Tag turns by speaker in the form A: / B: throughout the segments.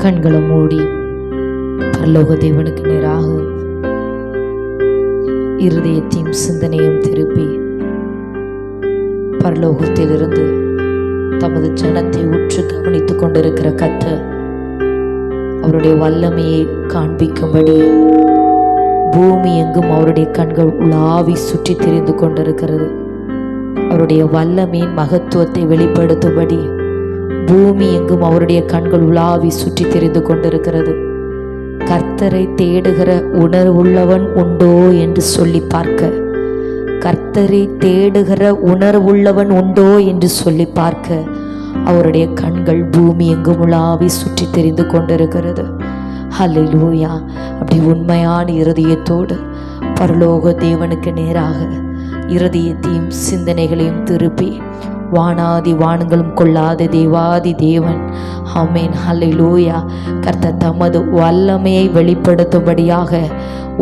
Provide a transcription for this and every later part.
A: கண்களை மூடி பரலோக தேவனுக்கு நேராக இருதயத்தையும் சிந்தனையும் திருப்பி பரலோகத்திலிருந்து தமது ஜனத்தை உற்று கவனித்துக் கொண்டிருக்கிற கர்த்தர் அவருடைய வல்லமையை காண்பிக்கும்படி பூமி எங்கும் அவருடைய கண்கள் உலாவி சுற்றி திரிந்து கொண்டிருக்கிறது. அவருடைய வல்லமையின் மகத்துவத்தை வெளிப்படுத்தும்படி பூமி எங்கும் அவருடைய கண்கள் உலாவி சுற்றி திரிந்து கொண்டிருக்கிறது. கர்த்தரை தேடுகிற உணர்வுள்ளவன் உண்டோ என்று சொல்லி பார்க்க, கர்த்தரை தேடுகிற உணர்வுள்ளவன் உண்டோ என்று சொல்லி பார்க்க அவருடைய கண்கள் பூமி எங்கும் உலாவி சுற்றி தெரிந்து கொண்டிருக்கிறது. ஹல்லேலூயா. அப்படி உண்மையான இருதயத்தோடு பரலோக தேவனுக்கு நேராக இருதயத்தையும் சிந்தனைகளையும் திருப்பி வானாதி வானங்களும் கொள்ளாத தேவாதி தேவன், ஆமென், ஹல்லேலூயா, கர்த்தர் தமது வல்லமையை வெளிப்படுத்தும்படியாக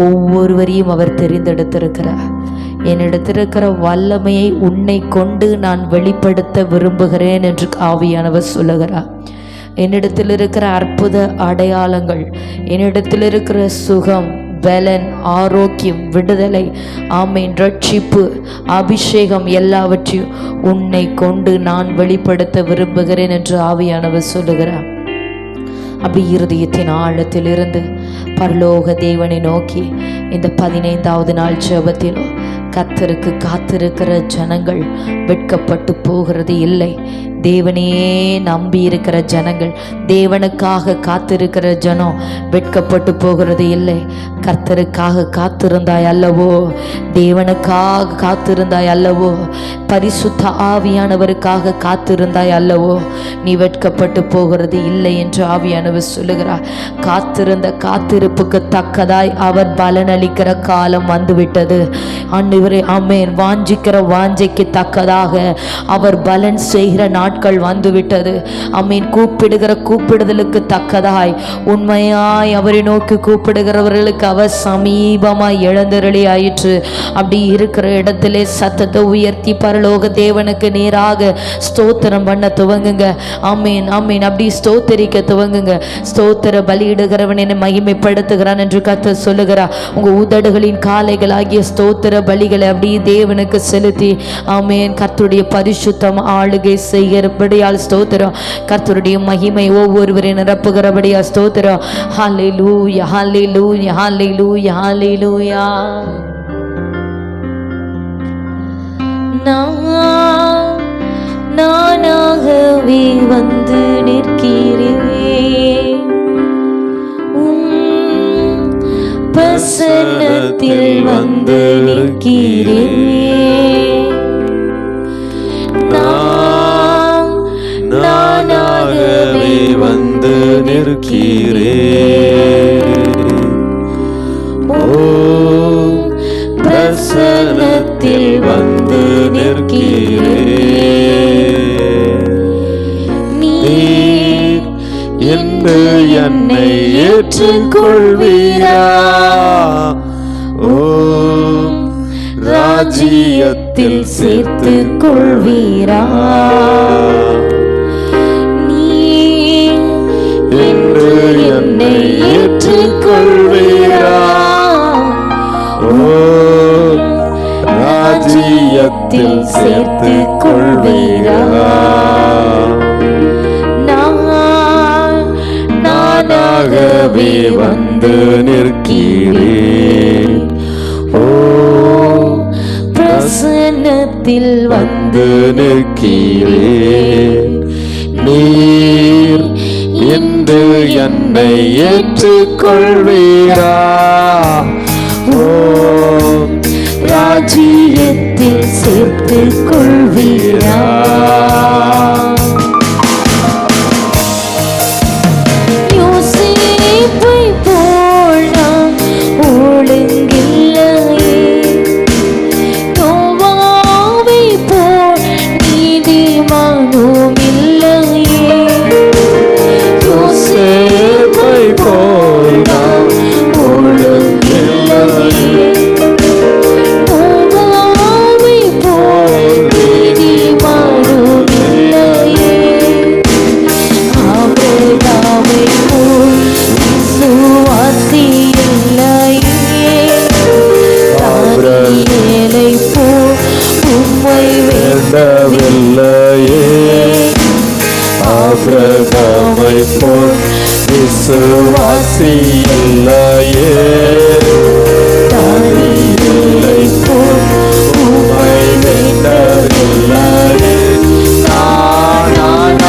A: ஒவ்வொருவரையும் அவர் தெரிந்தெடுத்திருக்கிறார். என்னிடத்தில் இருக்கிற வல்லமையை உன்னை கொண்டு நான் வெளிப்படுத்த விரும்புகிறேன் என்று ஆவியானவர் சொல்லுகிறார். என்னிடத்தில் இருக்கிற அற்புத அடையாளங்கள், என்னிடத்தில் இருக்கிற சுகம், பலன், ஆரோக்கியம், விடுதலை, ஆமென், ரட்சிப்பு, அபிஷேகம் எல்லாவற்றையும் உன்னை கொண்டு நான் வெளிப்படுத்த விரும்புகிறேன் என்று ஆவியானவர் சொல்லுகிறார். அப்படி இருதயத்தின் ஆழத்திலிருந்து பரலோக தேவனை நோக்கி இந்த 15வது நாள் ஜெபத்திலும் கர்த்தருக்கு காத்திருக்கிற ஜனங்கள் வெட்கப்பட்டு போகிறது இல்லை. தேவனையே நம்பி இருக்கிற ஜனங்கள், தேவனுக்காக காத்திருக்கிற ஜனம் வெட்கப்பட்டு போகிறது இல்லை. கர்த்தருக்காக காத்திருந்தாய் அல்லவோ, தேவனுக்காக காத்திருந்தாய் அல்லவோ, பரிசுத்த ஆவியானவருக்காக காத்திருந்தாய் அல்லவோ, நீ வெட்கப்பட்டு போகிறது இல்லை என்று ஆவியானவர் சொல்லுகிறார். காத்திருந்த காத்திருப்புக்கு தக்கதாய் அவர் பலனளிக்கிற காலம் வந்துவிட்டது. ஆண்டவரே, ஆமென், வாஞ்சிக்கிற வாஞ்சைக்கு தக்கதாக அவர் பலன் செய்கிற நாட்கள் வந்துவிட்டது. ஆமென். கூப்பிடுகிற கூப்பிடுதலுக்கு தக்கதாய் உண்மையாய் அவரை நோக்கி கூப்பிடுகிறவர்களுக்கு அவர் சமீபமாய் எழுந்தருளி ஆயிற்று. அப்படி இருக்கிற இடத்திலே சத்தத்தை உயர்த்தி பரலோக தேவனுக்கு நேராக ஸ்தோத்திரம் பண்ண துவங்குங்க. ஆமென், ஆமென். அப்படி ஸ்தோத்தரிக்க துவங்குங்க. ஸ்தோத்திர பலியிடுகிறவன் என்னை மகிமைப்படுத்துகிறான் என்று கர்த்தர் சொல்லுகிறார். உங்க உதடுகளின் காலைகளாகிய ஸ்தோத்திர பலிகளை அப்படியே தேவனுக்கு செலுத்தி, ஆமென், கர்த்தருடைய பரிசுத்தம் ஆளுகை செய்கிறபடியால் ஸ்தோத்திரம். கர்த்தருடைய மகிமை ஒவ்வொருவரை நிரப்புகிறபடியா ஸ்தோத்திரம். ஹல்லேலூயா, ஹல்லேலூயா, ஹல்லேலூயா, ஹல்லேலூயா. நானாகவே வந்து நிற்கிறேன், பிரசன்னத்தில் வந்து நிற்கிறேன்.
B: நானாகவே வந்து நிற்கிறேன். ஓ, பிரசன்னத்தில் வந்து நிற்கிறேன். நீர் என்று என்னை ஏற்றுக்கொள்வீரா? ஓ, ராஜ்யத்தில் சேர்த்துக் கொள்வீரா? நீர் என்று என்னை ஏற்றுக்கொள்வீரா? ஓ, ராஜ்யத்தில் சேர்த்துக் கொள்வீரா? நானாகவே வந்து நிற்கிறேன். ஓ, பிரசன்னத்தில் வந்து நிற்கிறேன். நீர் என்று என்னை ஏற்றுக்கொள்வீரா? ஓ, ராஜ்யத்தில் சேர்த்துக் கொள்வீரா? யோசேப்பை போல் நான் ஒழுங்கில்லையே, நோவாவை போல் நீதிமானும் இல்லையே. யோசேப்பை போல் நான் ஒழுங்கில்லையே, நோவாவை போல் நீதிமானும் இல்லையே. உம்மை போல் விசுவாசி இல்லையே. தானியேலை போல் உம்மை வென்றதில்லையே. நானாக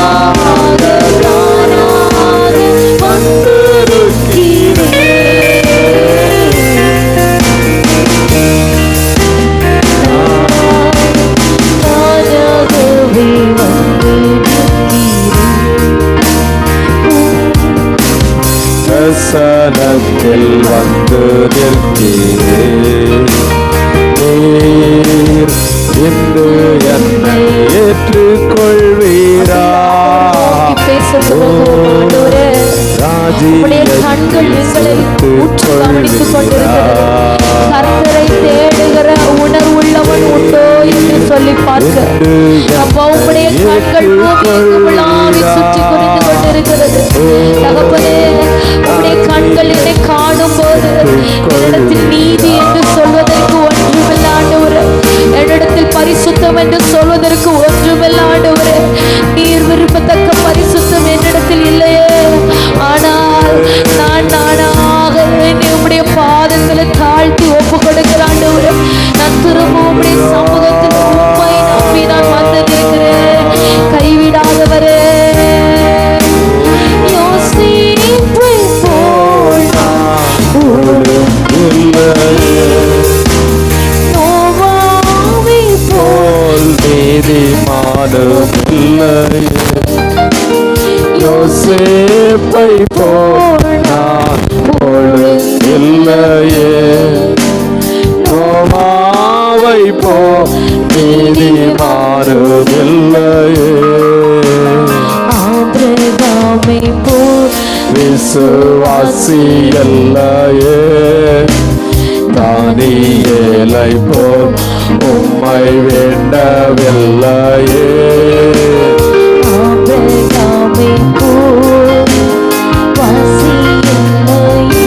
B: வசனத்தில் வந்து நிற்கிறேன். நீர் இன்று என்னை ஏற்றுக்கொள்வீரா?
A: கண்கள் எங்களை உற்று கவனித்துக் கொண்டிருக்கிறது. கர்த்தரை தேடுகிற உணர்வுள்ளவன் உண்டோ என்று சொல்லி பார்க்க அப்போ உம்முடைய கண்கள் பூமிக்கு சுற்றி குறித்து கொண்டிருக்கிறது. தகப்பனே, உம்முடைய கண்கள் என்னை காணும் போது என்னிடத்தில் நீதி என்று சொல்வதற்கு ஒன்றுமில்லை ஆண்டவரே, என்னிடத்தில் பரிசுத்தம் என்று சொல்வதற்கு ஒன்றுமில்லை ஆண்டவரே. நீர் விரும்பத்தக்க பரிசுத்தம் என்னிடத்தில் இல்லையே. ஆனால் நான் நானாக என்னை உம்முடைய பாதங்களை தாழ்த்தி ஒப்பு கொடுக்கிற ஆண்டவரே, நான் திரும்ப உம்முடைய சமூகத்தில் உம்மை நம்பி நான் வந்திருக்கிறேன். கைவிடாதவரே, யோசிப்பை போல் நோவாவை போல்
B: நீதிமானும் இல்லையே. யோசேப்பை போல் நான் இல்லையே. நோவாவை போல் நீதிமானும் இல்லையே.
A: ஆபிரகாமை போல்
B: விசுவாசி இல்லையே. தானியேலை போல் உம்மை வேண்டவில்லையே.
A: ஆபிரகாமை போல் வாசி இல்லையே.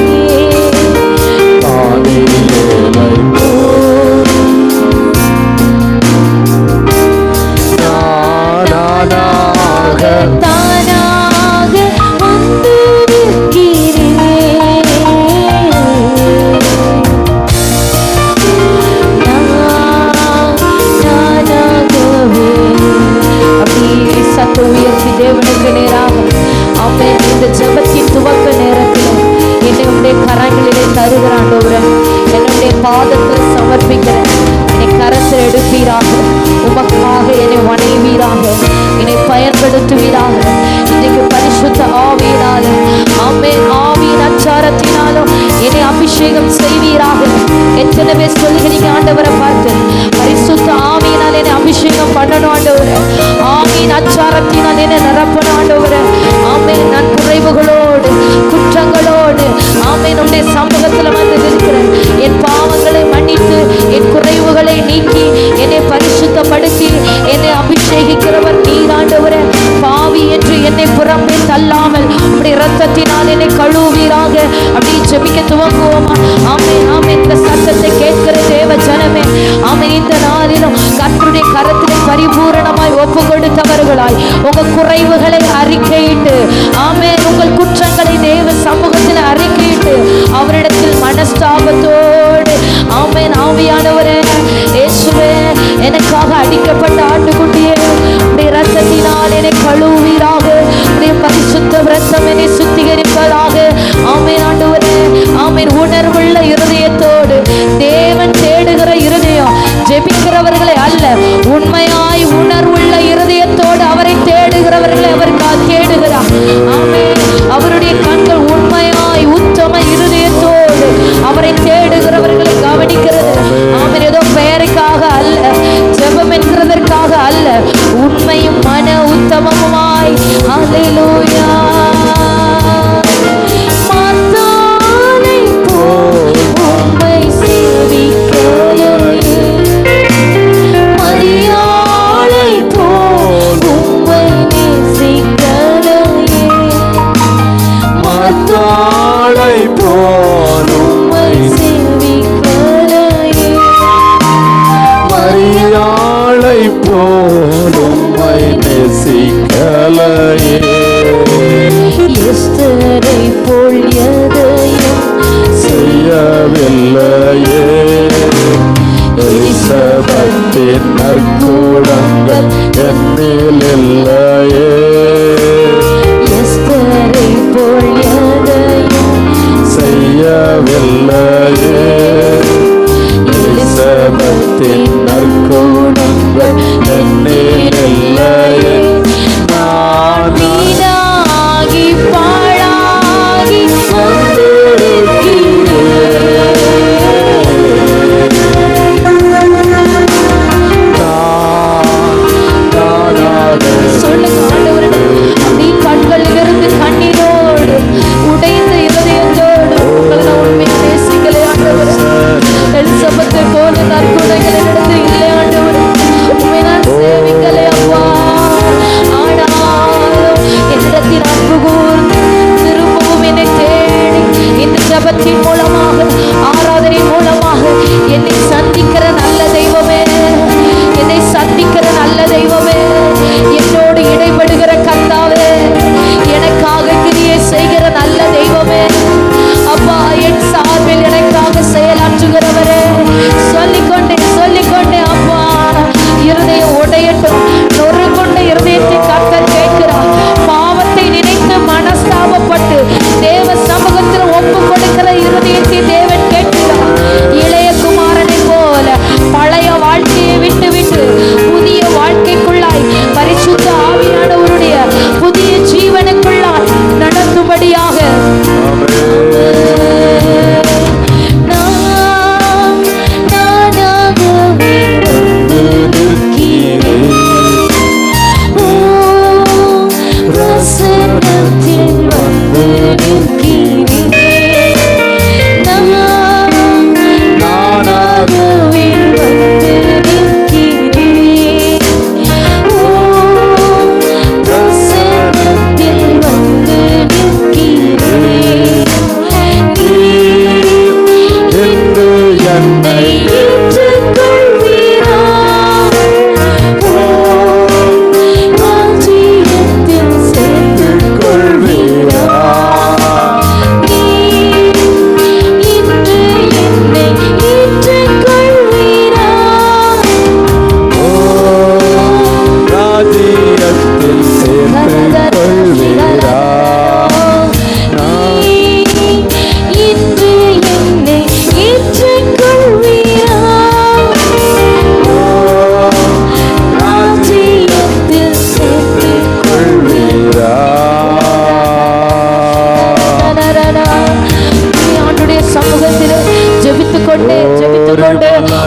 B: தானியேலை போல் நானாக
A: தானாக வந்திருக்கிறேன். நானாகவே அப்படியே சத்தம் உயர்த்தி தேவனுக்கு நேராக ஆமென். இந்த ஜெபத்தின் துவக்க நேரத்தில் என்னை உடைய கரங்களிலே தருகிற ஆண்டவரே, என்னுடைய பாதத்தில் சமர்ப்பிக்கிறேன். என்னை கரத்தில் எடுப்பீராக, உமக்காக என்னை வணைவீராக, என்னை பயன்படுத்துவீராக. இன்றைக்கு பரிசுத்த ஆவியினால ஆமென், ஆவியின் அச்சாரத்தினாலும் என்னை அபிஷேகம் செய்வீராக. எத்தனை பேர் சொல்லுகிறீங்க ஆண்டவரை பார்த்து, பரிசுத்த ஆவியினால் என்னை அபிஷேகம் பண்ணணும் ஆண்டவரே, ஆவியின் அச்சாரத்தினால் என்னை நிரப்பணும் ஆண்டவரே. ஆமென். நான் குறைவுகளோடு குற்றங்களோடு ஆமென் உடைய சமூகத்தில் வந்து இருக்கிறேன். என் பாவங்களை மன்னித்து என் குறைவுகளை நீக்கி என்னை பரிசுத்தப்படுத்தி என்னை அபிஷேகிக்கிறவர் நீர் ஆண்டவரே. பாவி என்று என்னை புறம்பே தள்ளாமல் உடைய இரத்தத்தினால் என்னை கழுவீராக. அப்படி ஜெபிக்க துவங்குவோமா? ஆமென், ஆமென். இந்த சத்தத்தை கேட்கிற தேவ ஜனமே, ஆமென், இந்த நாளிலும் கர்த்தருடைய கரத்திலே பரிபூரணமாய் ஒப்பு கொடுத்தவர்களாய் உங்க குறைவுகளை அறிக்கையிட்டு ஆமென், உங்கள் குற்றங்களை தேவ சமூகத்தில் அறிக்கையிட்டு அவரிடத்தில் மனஸ்தாபத்தோடு ஆமென், ஆவியானவரே இயேசுவே, எனக்காக அடிக்கப்பட்ட ஆட்டுக்குட்டியே, உடைய இரத்தத்தினால் என்னை கழுவீராக. உடைய பரிசுத்த இரத்தம் என்னை சுத்திகரிப்பதாக. ஆமென் ஆண்டவரே, ஆமென். உணர்வுள்ள இருதயத்தோடு தேவன் தேடுகிற இருதயம் ஜெபிக்கிறவர்களை அல்ல, உண்மையாய் உணர்வுள்ள இருதயத்தோடு அவரை தேடுகிறவர்களை அவர் தேடுகிறார். ஆமென். அவருடைய கண்கள் உண்மையாய் உத்தம இருதயத்தோடு அவரை தேடுகிறவர்களை கவனிக்கிறது. ஆமென். ஏதோ பெயருக்காக அல்ல, ஜெபம் என்கிறதற்காக அல்ல, உண்மையும் மன உத்தமமாய். அல்லேலூயா. பாழாகி வந்திருக்கிறேன். சொல்லுங்க ஆண்டவரிடம், நீ கண்களிலிருந்து கண்ணீரோடு உடைந்த இருதயத்தோடு உங்களை நான் உண்மையை நேசிக்கலை ஆண்டவர். எலிசபெத்தை போல நற்குணங்களை நடந்து இல்லை ஆண்டவர். உண்மை நான் சேவிக்கலை அப்பா. ஆனாலும் என்னிடத்தில் அன்பு கூர்ந்து திரும்பவும் என்னை தேடி இந்த ஜபத்தின் மூலமாக ஆராதனை மூலமாக என்னை சந்திக்கிற நல்ல தெய்வமே, என்னை சந்திக்கிற நல்ல தெய்வமே, என்னோடு இடைபடுகிற கர்த்தாவே, எனக்காக கிரியை செய்கிற நல்ல தெய்வமே, அப்பா என் சார்பில் எனக்காக செயலாற்றுகிறவரே, சொல்லிக்கொண்டே அப்பா இருதயம் உடையட்டும். நொறுங்கொண்ட இருதயத்தை கர்த்தர் கேட்கிறார். பாவத்தை நினைத்து மனஸ்தாபப்பட்டு தேவ சமூகத்தில் ஒப்பு கொடுக்கிற இருதயத்தை தேவன் கேட்கிறார். இளைய குமாரனை போல பழைய வாழ்க்கையை விட்டு புதிய வாழ்க்கைக்குள்ளாய் பரிசுத்த ஆவியானவருடைய புதிய ஜீவனுக்குள்ளாய் நடத்தும்படியாக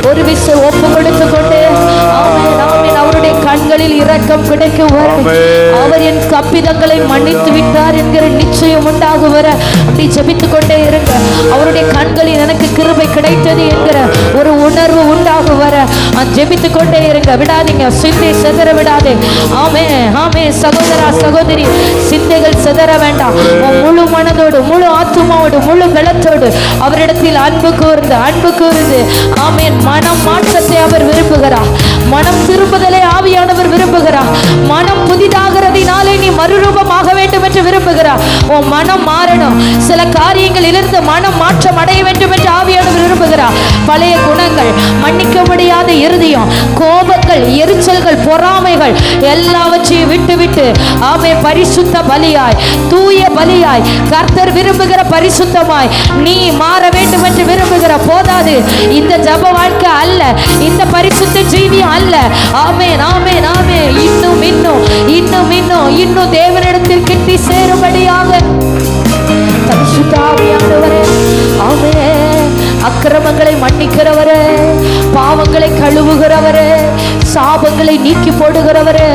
A: ஒரு விசை ஒப்பு கொடுத்து கொண்டு அவருடைய கண்களில் இரக்கம் கிடைக்கும் வரை, அவர் என் தப்பிதங்களை மன்னித்து விட்டார் என்கிற நிச்சயம் உண்டாகும் வர அப்படி ஜெபித்துக் கொண்டே இருங்க. அவருடைய கண்களில் எனக்கு கிருபை கிடைத்தது என்கிற ஒரு உணர்வு உண்டாகும் வர ஜெபித்துக் கொண்டே இருங்க. விடாதீங்க, சிந்தை சிதற விடாதே. ஆமே ஆமே சகோதரா சகோதரி, சிந்தைகள் சிதற வேண்டாம். முழு மனதோடு முழு ஆத்துமாவோடு முழு பலத்தோடு அவரிடத்தில் அன்பு கூர்ந்து ஆமேன் மனம் மாற்றத்தை அவர் விரும்புகிறார். மனம் திரும்புதலை ஆவியானவர் விரும்புகிறார். மனம் புதிதாகிறதினாலே நீ மறுரூபமாக வேண்டும் என்று விரும்புகிறார். உன் மனம் மாறணும். சில காரியங்கள் இருந்து மனம் மாற்றம் அடைய வேண்டும் என்று ஆவியானவர் விரும்புகிறார். பழைய குணங்கள், மன்னிக்க முடியாத இருதயம், கோபங்கள், எரிச்சல்கள், பொறாமைகள் எல்லாவற்றையும் விட்டு ஆமே பரிசுத்த பலியாய், தூய பலியாய், கர்த்தர் விரும்புகிற பரிசுத்தமாய் நீ மாற வேண்டும் என்று விரும்புகிற. போதாது, இந்த ஜப வாழ்க்கை அல்ல, இந்த பரிசுத்த ஜீவியம் அல்ல. ஆமென் ஆமென் ஆமென். இன்னும் தேவனிடத்தில் கிட்டி சேரும்படியாக பரிசுத்த ஆவியானவரே, ஆமென். அக்கிரமங்களை மன்னிக்கிறவரே, பாவங்களை கழுவுகிறவரே, சாபங்களை நீக்கி போடுகிறவரே,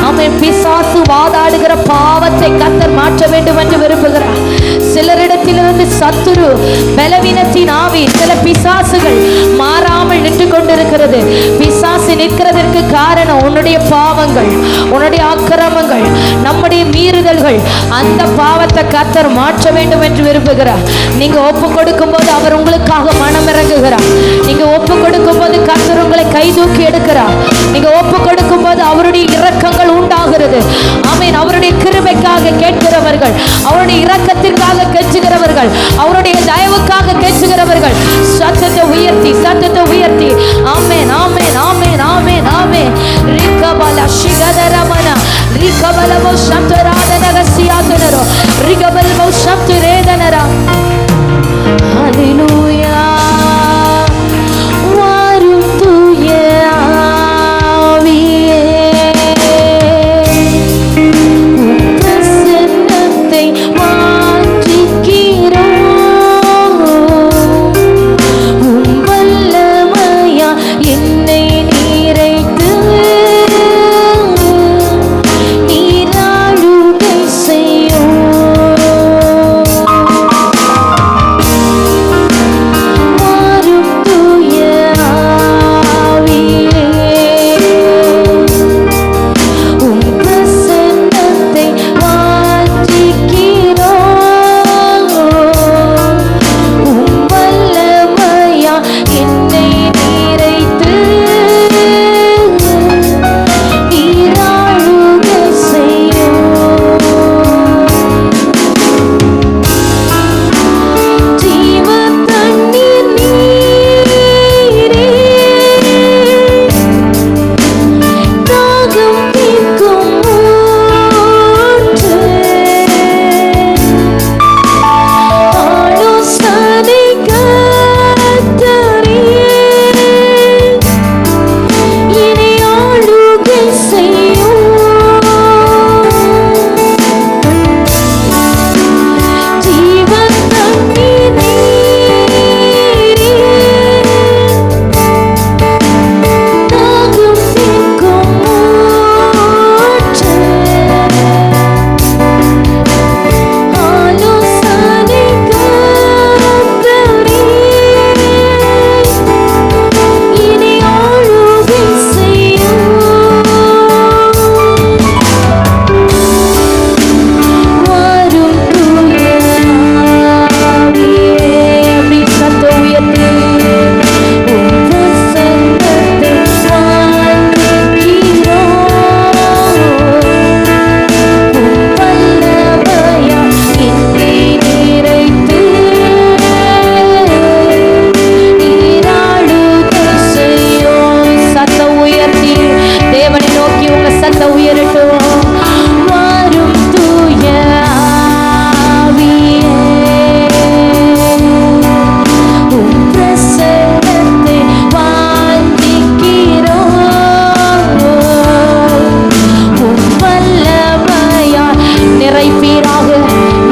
A: ஆமென். பிசாசு வாதாடுகிற பாவத்தை கர்த்தர் மாற்ற வேண்டும் என்று விரும்புகிறார். சிலரிடத்திலிருந்து சத்துரு பலவீனத்தின் ஆவி, சில பிசாசுகள் மாறாமல் நின்று கொண்டிருக்கிறது. பிசாசு நிற்கிறதற்கு காரணம் உன்னுடைய பாவங்கள், உன்னுடைய அக்கிரமங்கள், நம்முடைய மீறுதல்கள். அந்த பாவத்தை கர்த்தர் மாற்ற வேண்டும் என்று விரும்புகிறார். நீங்க ஒப்பு கொடுக்கும் போது அவர் உங்களுக்காக மனம் இறங்குகிறார். நீங்க ஒப்பு கொடுக்கும் போது கர்த்தர் உங்களை கை தூக்கி எடுக்கிறார். நீங்க ஒப்பு கொடுக்கும் போது அவருடைய இரக்கங்கள் உண்டாகிறது. ஆமென். அவருடைய கிருபைக்காக கேட்கிறவர்கள், அவருடைய இரக்கத்திற்காக கெஞ்சுகிறவர்கள், அவருடைய தயவுக்காக கெஞ்சுகிறவர்கள் சத்தத்தை உயர்த்தி ஆமென் ஆமென் ஆமென் ஆமென் ஆமென். ரிகபல ஷிகதரமன ரிகபலமோ சந்தராதனகசியாதனரோ ரிகபலமோ சந்தரேதனரா. ஹல்லேலூயா. வாரும் தூய ஆவியே, பிரசன்னத்தை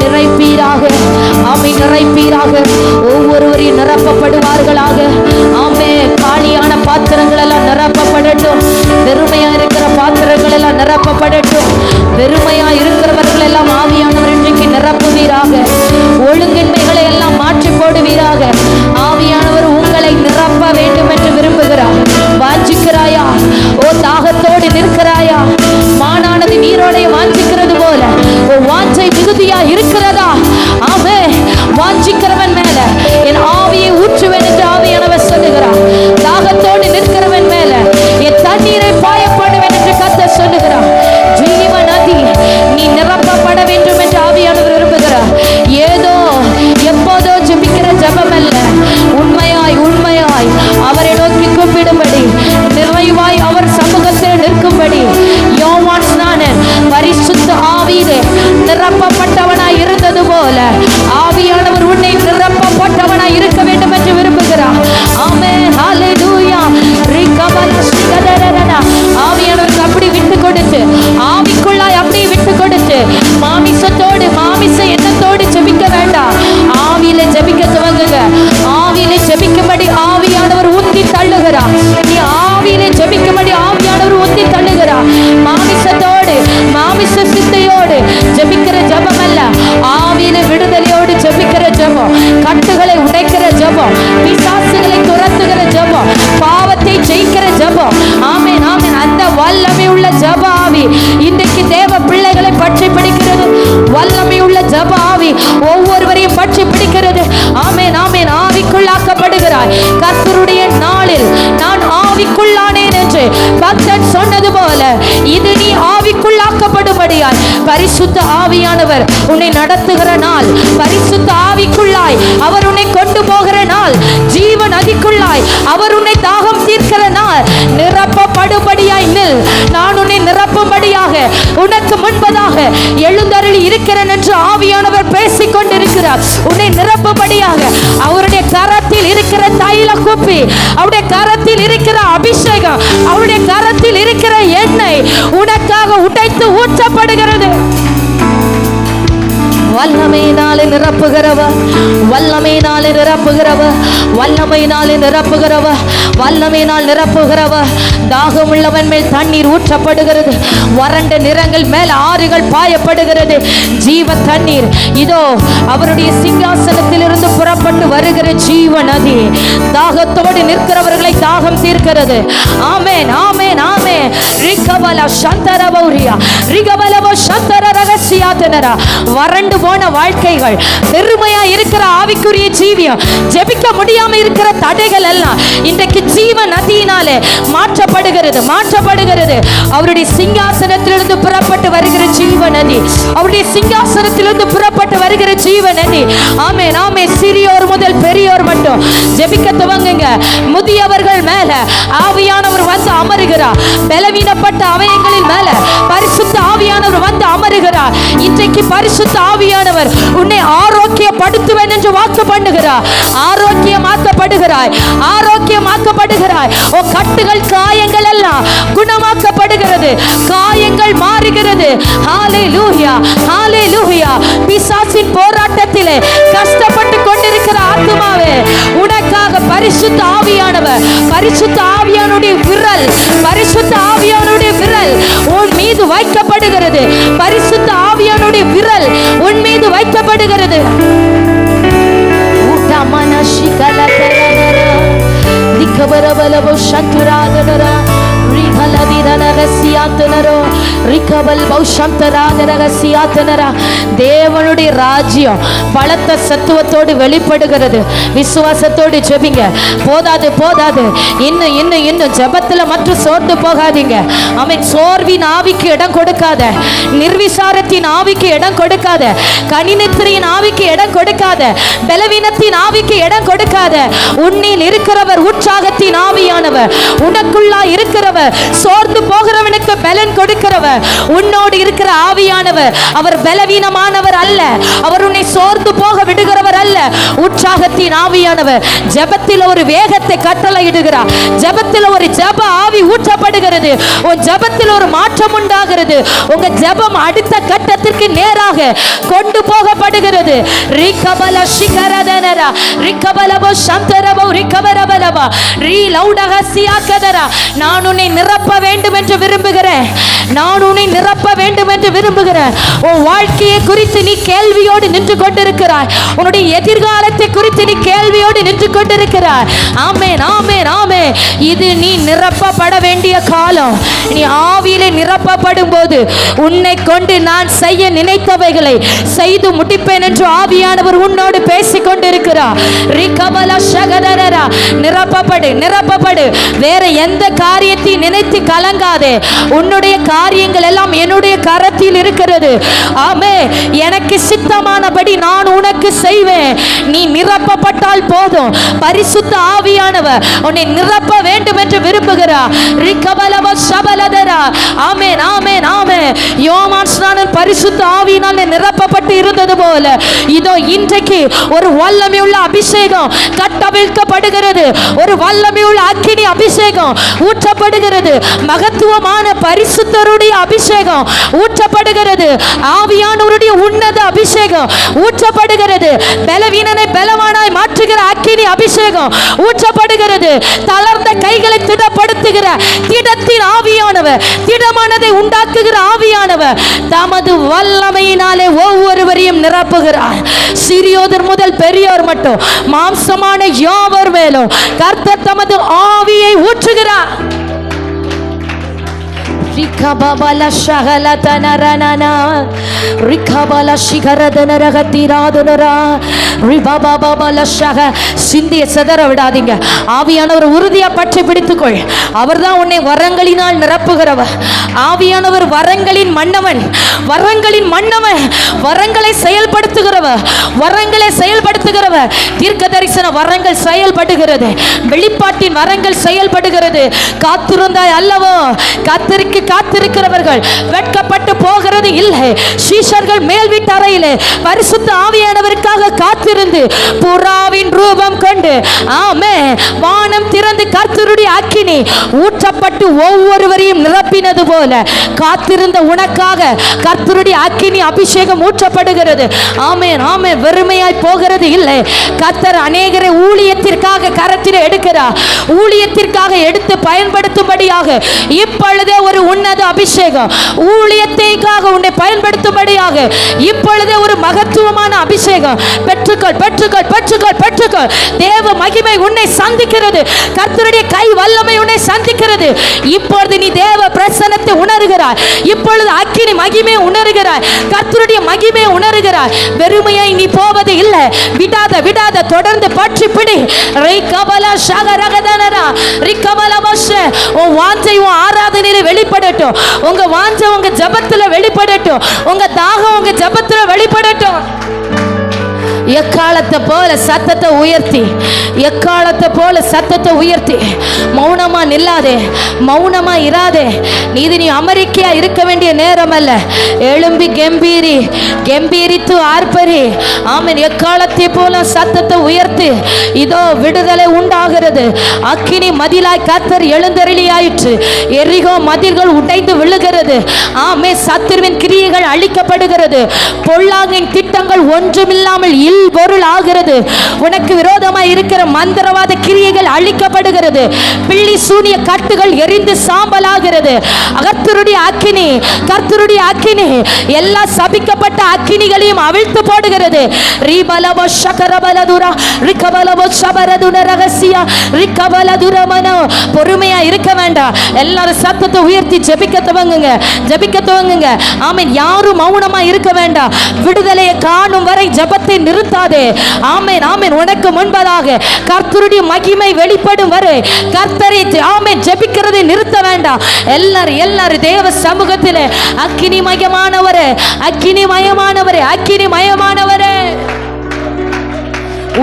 A: நிறைப்பீராக. ஆமை நிறைப்பீராக. ஒவ்வொருவரையும் நிரப்பப்படுவார்களாக. ஆமே. காலியான பாத்திரங்கள் எல்லாம் நிரப்பப்படட்டும். வெறுமையா இருக்கிற பாத்திரங்கள் எல்லாம் நிரப்பப்படட்டும். வெறுமையா இருக்கிறவர்கள் எல்லாம் ஆவியானவர் இன்றைக்கு நிரப்புவீராக. ஒழுங்கின்மைகளை எல்லாம் மாற்றி போடுவீராக. ஆவியானவர் உங்களை நிரப்ப வேண்டும் என்று விரும்புகிறார். வாஞ்சிக்கிறாயா? ஓ, தாகத்தோடு நிற்கிறாயா? மானானது நீரோடைய வாஞ்சிக்கிறது போல வாஞ்சை மிகுதியா இருக்கிறதா? ஆமே. வாஞ்சிக்கிறவன் மேல என் ஆவியை ஊற்றுவேன் என்று ஆவியானவர் சொல்லுகிறார். தாகத்தோடு நிற்கிறவன் மேல என் தண்ணீரை பாயப்படுவேன் என்று கர்த்தர் சொல்லுகிறார். ஜீவ நதி நீ நிரப்பப்பட வேண்டும் என்று ஆவியானவர் விரும்புகிறார். ஏதோ எப்போதோ ஜெபிக்கிற ஜெபம் அல்ல. உண்மையாய் உண்மையாய் அவரை நோக்கி கூப்பிடும்படி, நிறைவாய் அவர் சமூகத்தில் நிற்கும்படி யோவான் ஸ்நானன் பரிசுத்த ஆவியிலே நிரப்பப்பட்டவனாய் இருந்தது போல ஆவியானவர் உன்னை நிரப்பப்பட்டவனாய் இருக்க வேண்டும் என்று விரும்புகிறார். ஆமென். ஹல்லேலூயா. ஆவியானவருக்கு அப்படி விட்டு கொடுத்து, ஆவிக்குள்ளாய் அப்படி விட்டு கொடுத்து, மாமிசத்தோடு மாமிச எண்ணத்தோடு ஜெபிக்க வேண்டாம். ஆவியில ஜெபிக்க துவங்குங்க. ஆவியில ஜெபிக்கும்படி ஆவியானவர் ஊத்தி தள்ளுகிறார். நீ ஆவியில ஜெபிக்கும்படி ஆவியானவர் ஊத்தி தள்ளுகிறார். மாமிசத்தோடு மாமிச சிந்தையோடு ஜெபிக்கிற ஜெபம் அல்ல. ஆவியில விடுதலையோடு ஜெபிக்கிற ஜெபம், கட்டுகளை உடைக்கிற ஜெபம், பிசாசுகளை துரத்துகிற ஜெபம், பாவத்தை ஜெயிக்கிற ஜெபம். ஆமென் ஆமென். அந்த வல்லமை உள்ள ஜெப ஆவி இன்றைக்கு தேவ பிள்ளைகளை பற்றி பிடிக்கிறது. வல்லமை உள்ள ஜெப ஆவி ஒவ்வொருவரையும் பற்றி பிடிக்கிறது. ஆமென் ஆமென். ஆவிக்குள்ளாக்கப்படுகிறாய். கர்த்தருடைய நாளில் நான் ஆவிக்குள்ளானேன் என்று கர்த்தர் சொன்னது போல இது நீ ஆவிக்குள்ளாக்கப்படும்படியாய் பரிசுத்த ஆவியானவர் உன்னை நடத்துகிற நாள். பரிசுத்த ஆவிக்குள்ளாய் அவர் உன்னை கொண்டு போகிற நாள். ஜீவ நதிக்குள்ளாய் அவர் உன்னை தாகம் தீர்க்கிற நாள். நிரப்பப்படும்படியாய் நில். நான் உன்னை நிரப்பும்படியாக உனக்கு முன்பதாக எழுந்தருளி இருக்கிறேன் என்று ஆவியானவர் பேசிக் கொண்டிருக்கிறார். உன்னை நிரப்பும்படியாக அவருடைய கரத்தில் இருக்கிற தைல குப்பி, அவருடைய கரத்தில் இருக்கிற அபிஷேகம், அவருடைய கரத்தில் இருக்கிற எண்ணெய் உனக்காக உடைத்து ஊற்றப்படுகிறது. வல்லமையினாலே நிரப்புகிறவர், வல்லமையினாலே நிரப்புகிறவர், வல்லமையினாலே நிரப்புகிறவர், வல்லமையினால் நிரப்புகிறவர். தாகம் உள்ளவன் மேல் தண்ணீர் ஊற்றப்படுகிறது. வறண்ட நிறங்கள் மேல் ஆறுகள் பாயப்படுகிறது. ஜீவ தண்ணீர் இதோ அவருடைய சிங்காசனத்தில் இருந்து புறப்பட்டு வருகிற ஜீவ நதி தாகத்தோடு நிற்கிறவர்களை தாகம் தீர்க்கிறது. ஆமென் ஆமென் ஆமென். ரிகபல சந்தரபௌரியா ரிகபலவோ சந்தர ரகசியாதனரா. வறண்டு போன வாழ்க்கைகள், பெருமையா இருக்கிற ஆவிக்குரிய ஜீவியம், ஜெபிக்க முடியாம இருக்கிற தடைகள் எல்லாம் இன்றைக்கு ஜீவ நதியினாலே மாற்றப்படுகிறது மாற்றப்படுகிறது. அவருடைய சிங்காசனத்திலிருந்து புறப்பட்டு வருகிற ஜீவ நதி, அவருடைய சிங்காசனத்திலிருந்து புறப்பட்டு வருகிற ஜீவ நதி. ஆமென் ஆமென். சிறியோர் முதல் பெரியோர் மட்டும் ஜெபிக்க துவங்குங்க. முதியவர்கள் மேல ஆவியானவர் வந்து அமருகிறார். பலவீனப்பட்ட அவயங்களின் மேல பரிசுத்த ஆவியானவர் வந்து அமருகிறார். இன்றைக்கு பரிசுத்த ஆவியானவர் உன்னை ஆரோக்கியப்படுத்துவேன் என்று வாக்கு பண்ணுகிறார். ஆரோக்கியமாக்கப்படுகிறாய், ஆரோக்கியமாக்கப்படுகிறாய். ஓ, கட்டுகள் காயங்கள் எல்லாம் குணமாக்கப்படுகிறது. காயங்கள் மாறுகிறது. ஹல்லேலூயா ஹல்லேலூயா. பிசாசின் போராட்டத்திலே கஷ்டப்பட்டு கொண்டிருக்கிற ஆத்துமாவே, உனக்காக பரிசுத்த ஆவியானவர், பரிசுத்த ஆவியானுடைய விரல், பரிசுத்த ஆவியானுடைய விரல் உன் மீது வைக்கப்படுகிறது. பரிசுத்த ஆவியானுடைய விரல் உன் மீது வைக்கப்படுகிறது. தேவனுடைய ராஜ்யம் பலத்த சத்துவத்தோடு வெளிப்படுகிறது. விசுவாசத்தோடு ஜெபிங்க. போதாது போதாது, இன்னும் இன்னும் இன்னும் ஜெபத்துல மற்றும் சோர்ந்து போகாதீங்க. அவன் சோர்வின் ஆவிக்கு இடம் கொடுக்காத, நிர்விசாரத்தின் ஆவிக்கு இடம் கொடுக்காத, கனிநித்திரையின் ஆவிக்கு இடம் கொடுக்காத, பலவீனத்தின் ஆவிக்கு இடம் கொடுக்காத. உன்னில் இருக்கிறவர் உற்சாகத்தின் ஆவியானவர், உனக்குள்ளா இருக்கிறவர் சோர்ந்து போகிறவனுக்கு பலன் கொடுக்கிறவர். உன்னோடு இருக்கிற ஆவியானவர் அவர் பலவீனமானவர் அல்ல, அவர் உன்னை சோர்ந்து போக விடுகிறவர் அல்ல, உற்சாகத்தின் ஆவியானவர். ஜெபத்தில் ஒரு வேகத்தை கட்டளையிடுகிறார். ஜெபத்தில் ஒரு ஜெப ஆவி ஊற்றப்படுகிறது. உன் ஜெபத்தில் ஒரு மாற்றம் உண்டாகிறது. உங்க ஜெபம் அடுத்த கட்டத்திற்கு நேராக கொண்டு போகப்படுகிறது. ரிகபல சிகரதனரா ரிகபலபோ சந்தரபோ ரிகபரபலபா ரீ லௌடக சியாகதரா. நான் உன்னை நிரப்ப வேண்டும் என்று விரும்புகிறேன். நான் உன்னை நிரப்ப வேண்டும் என்று விரும்புகிறேன். உன் வாழ்க்கையை குறித்து நீ கேள்வியோடு நின்று கொண்டிருக்கிறாய். உன்னுடைய எதிர்காலத்தை குறித்து நீ கேள்வியோடு நின்று கொண்டிருக்கிறாய். ஆமென், ஆமென், ஆமென். இது நீ நிரப்பப்பட வேண்டிய காலம். நீ ஆவியிலே நிரப்பப்படும் போது உன்னை கொண்டு நான் செய்ய நினைத்தவைகளை செய்து முடிப்பேன் என்று ஆவியானவர் உன்னோடு பேசிக் கொண்டிருக்கிறார். ரிகபல சகதரரா. நிரப்பப்படு, நிரப்பப்படு. வேற எந்த காரியத்தை நினைத்து கலங்காதே. உன்னுடைய காரியங்கள் எல்லாம் என்னுடைய கரத்தில் இருக்கிறது. ஆமே, எனக்கு சித்தமானபடி நான் உனக்கு செய்வேன். நீ நிரப்பப்பட்டால் போதும். பரிசுத்த ஆவியானவர் உன்னை நிரப்ப வேண்டும் என்று விரும்புகிறார். ரிகபலவ சபலதரா. ஆமென், ஆமென், ஆமென். யோவான் ஸ்நானன் பரிசுத்த ஆவியினால் நிரப்பப்பட்டு இருந்தது போல இதோ இன்றைக்கு ஒரு வல்லமையுள்ள அபிஷேகம் கட்டவிழ்க்கப்படுகிறது. ஒரு வல்லமையுள்ள அக்கினி அபிஷேகம் ஊற்றப்படுகிறது. மகத்துவமான பரிசுத்தருடைய அபிஷேகம் ஊற்றப்படுகிறது. ஆவியானவருடைய உன்னத அபிஷேகம் ஊற்றப்படுகிறது. பலவீனனை பலவானாய் மாற்றுகிற அக்கினி அபிஷேகம் ஊற்றப்படுகிறது. தளர்ந்த கைகளை திடப்படுத்துகிற திடத்தின் ஆவியானவர், திடமானதை உண்டாக்குகிற ஆவியானவர் தமது வல்லமையினாலே ஒவ்வொருவரையும் நிரப்புகிறார். சிறியோதர் முதல் பெரியோர் மட்டும் மாம்சமான யாவர் மேலும் கர்த்தர் தமது ஆவியை ஊற்றுகிறார். ரிகபபல ஷகலதனரனனா ரிகபல ஷிகரதனரகதிராதனரா ரிபபபல ஷக. சிந்திய சிதற விடாதீங்க. ஆவியானவர் உறுதியா பற்றி பிடித்துக்கொள். அவர்தான் உன்னை வரங்களினால் நிரப்புகிறவர். ஆவியானவர் வரங்களின் மன்னவன், வரங்களின் மன்னவன், வரங்களை செயல்படுத்துகிறவர், வரங்களை செயல்படுத்துகிறவர். தீர்க்க தரிசன வரங்கள் செயல்படுகிறது. வெளிப்பாட்டின் வரங்கள் செயல்படுகிறது. காத்திருந்தாய் அல்லவோ? காத்திருக்கிறவர்கள் வெட்கப்பட்டு போகிறது இல்லை. சீஷர்கள் மேல் வீட்டு அறையிலே பரிசுத்த ஆவியானவருக்காக காத்திருந்து புறாவின் ரூபம் கொண்டு ஆமென் வானம் திறந்து கர்த்தருடைய அக்கினி ஊற்றப்பட்டு ஒவ்வொருவரையும் நிரப்பினது போல காத்திருந்த உனக்காக கர்த்தருடைய அக்கினி அபிஷேகம் ஊற்றப்படுகிறது. ஆமென், ஆமென். வெறுமையாய் போகிறது இல்லை. கர்த்தர் அநேகரை ஊழியத்திற்காக கரத்தில் எடுக்கிறார். ஊழியத்திற்காக எடுத்து பயன்படுத்தும்படியாக இப்பொழுதே ஒரு உன்னத அபிஷேகம், ஊழியத்திற்காக உன்னை பயன்படுத்தும்படியாக இப்பொழுதே ஒரு மகத்துவமான அபிஷேகம் பெற்றுக்கொள், பெற்றுக்கொள், பெற்றுக்கொள், பெற்றுக்கொள். தேவ மகிமை உன்னை சந்திக்கிறது. கர்த்தருடைய கை வல்லமை உன்னை சந்திக்கிறது. இப்பொழுது நீ தேவ பிரசன்னத்தை உணர்கிறாய். இப்பொழுது அக்கினி மகிமை உணர்கிறாய். கர்த்தருடைய மகிமை உணர்கிறாய். வெறுமையாய் நீ போவது இல்லை. விடாத, விடாத, தொடர்ந்து பற்றி பிடி. ரிகபல ஷகரகதனரா ரிகபல வஷ. உன் வாஞ்சை உன் ஆராதனையில வெளிப்படட்டும். உங்க வாஞ்சை உங்க ஜெபத்துல வெளிப்படட்டும். உங்க தாகம் உங்க ஜெபத்துல வெளிப்படட்டும். எக்காலத்தை போல சத்தத்தை உயர்த்தி, எக்காலத்தை போல சத்தத்தை உயர்த்தி மௌனமா நில்லாதே, மௌனமா இராதே. நீ அமெரிக்கையா இருக்க வேண்டிய நேரம் அல்ல. எழும்பி கம்பீரி, கம்பீரித்து ஆர்ப்பரி. ஆமென். எக்காலத்தை போல சத்தத்தை உயர்த்தி. இதோ விடுதலை உண்டாகிறது. அக்கினி மதிலாய் கர்த்தர் எழுந்தருளியாயிற்று. எரிகோ மதில்கள் உடைந்து விழுகிறது. ஆமே, சத்துருவின் கிரியைகள் அழிக்கப்படுகிறது. பொல்லாங்கின் திட்டங்கள் ஒன்றுமில்லாமல் பொருள் ஆகிறது. உனக்கு விரோதமாய் இருக்கிற மந்திரவாத கிரியைகள் அழிக்கப்படுகிறது. பிள்ளி சூனிய கட்டுகள் எரிந்து சாம்பலாகிறது. கர்த்தருடைய அக்கினி, கர்த்தருடைய அக்கினி எல்லா சபிக்கப்பட்ட அக்கினிகளையும் அவிழ்த்து போடுகிறது. ரிபலவ ஷகரபலதுரா ரிகபலவ ஷபரதுன ரகசியா ரிகபலதுரமனோ. பொறுமையா இருக்க வேண்டாம். எல்லாரும் சத்தத்தை உயர்த்தி ஜெபிக்க துவங்குங்க, ஜெபிக்க துவங்குங்க. ஆமென். யாரும் மௌனமா இருக்க வேண்டாம். விடுதலையை காணும் வரை ஜெபத்தை நிறுத்தாதே. ஆமென், ஆமென். உனக்கு முன்பதாக கர்த்தருடைய மகிமை வெளிப்படும் வரை கர்த்தரை ஆமென் ஜெபிக்கிறதை நிறுத்த வேண்டாம். எல்லாரும் தேவ சமூகத்திலே அக்கினி மயமானவரே, அக்கினி மயமானவரே, அக்கினி மயமானவரே.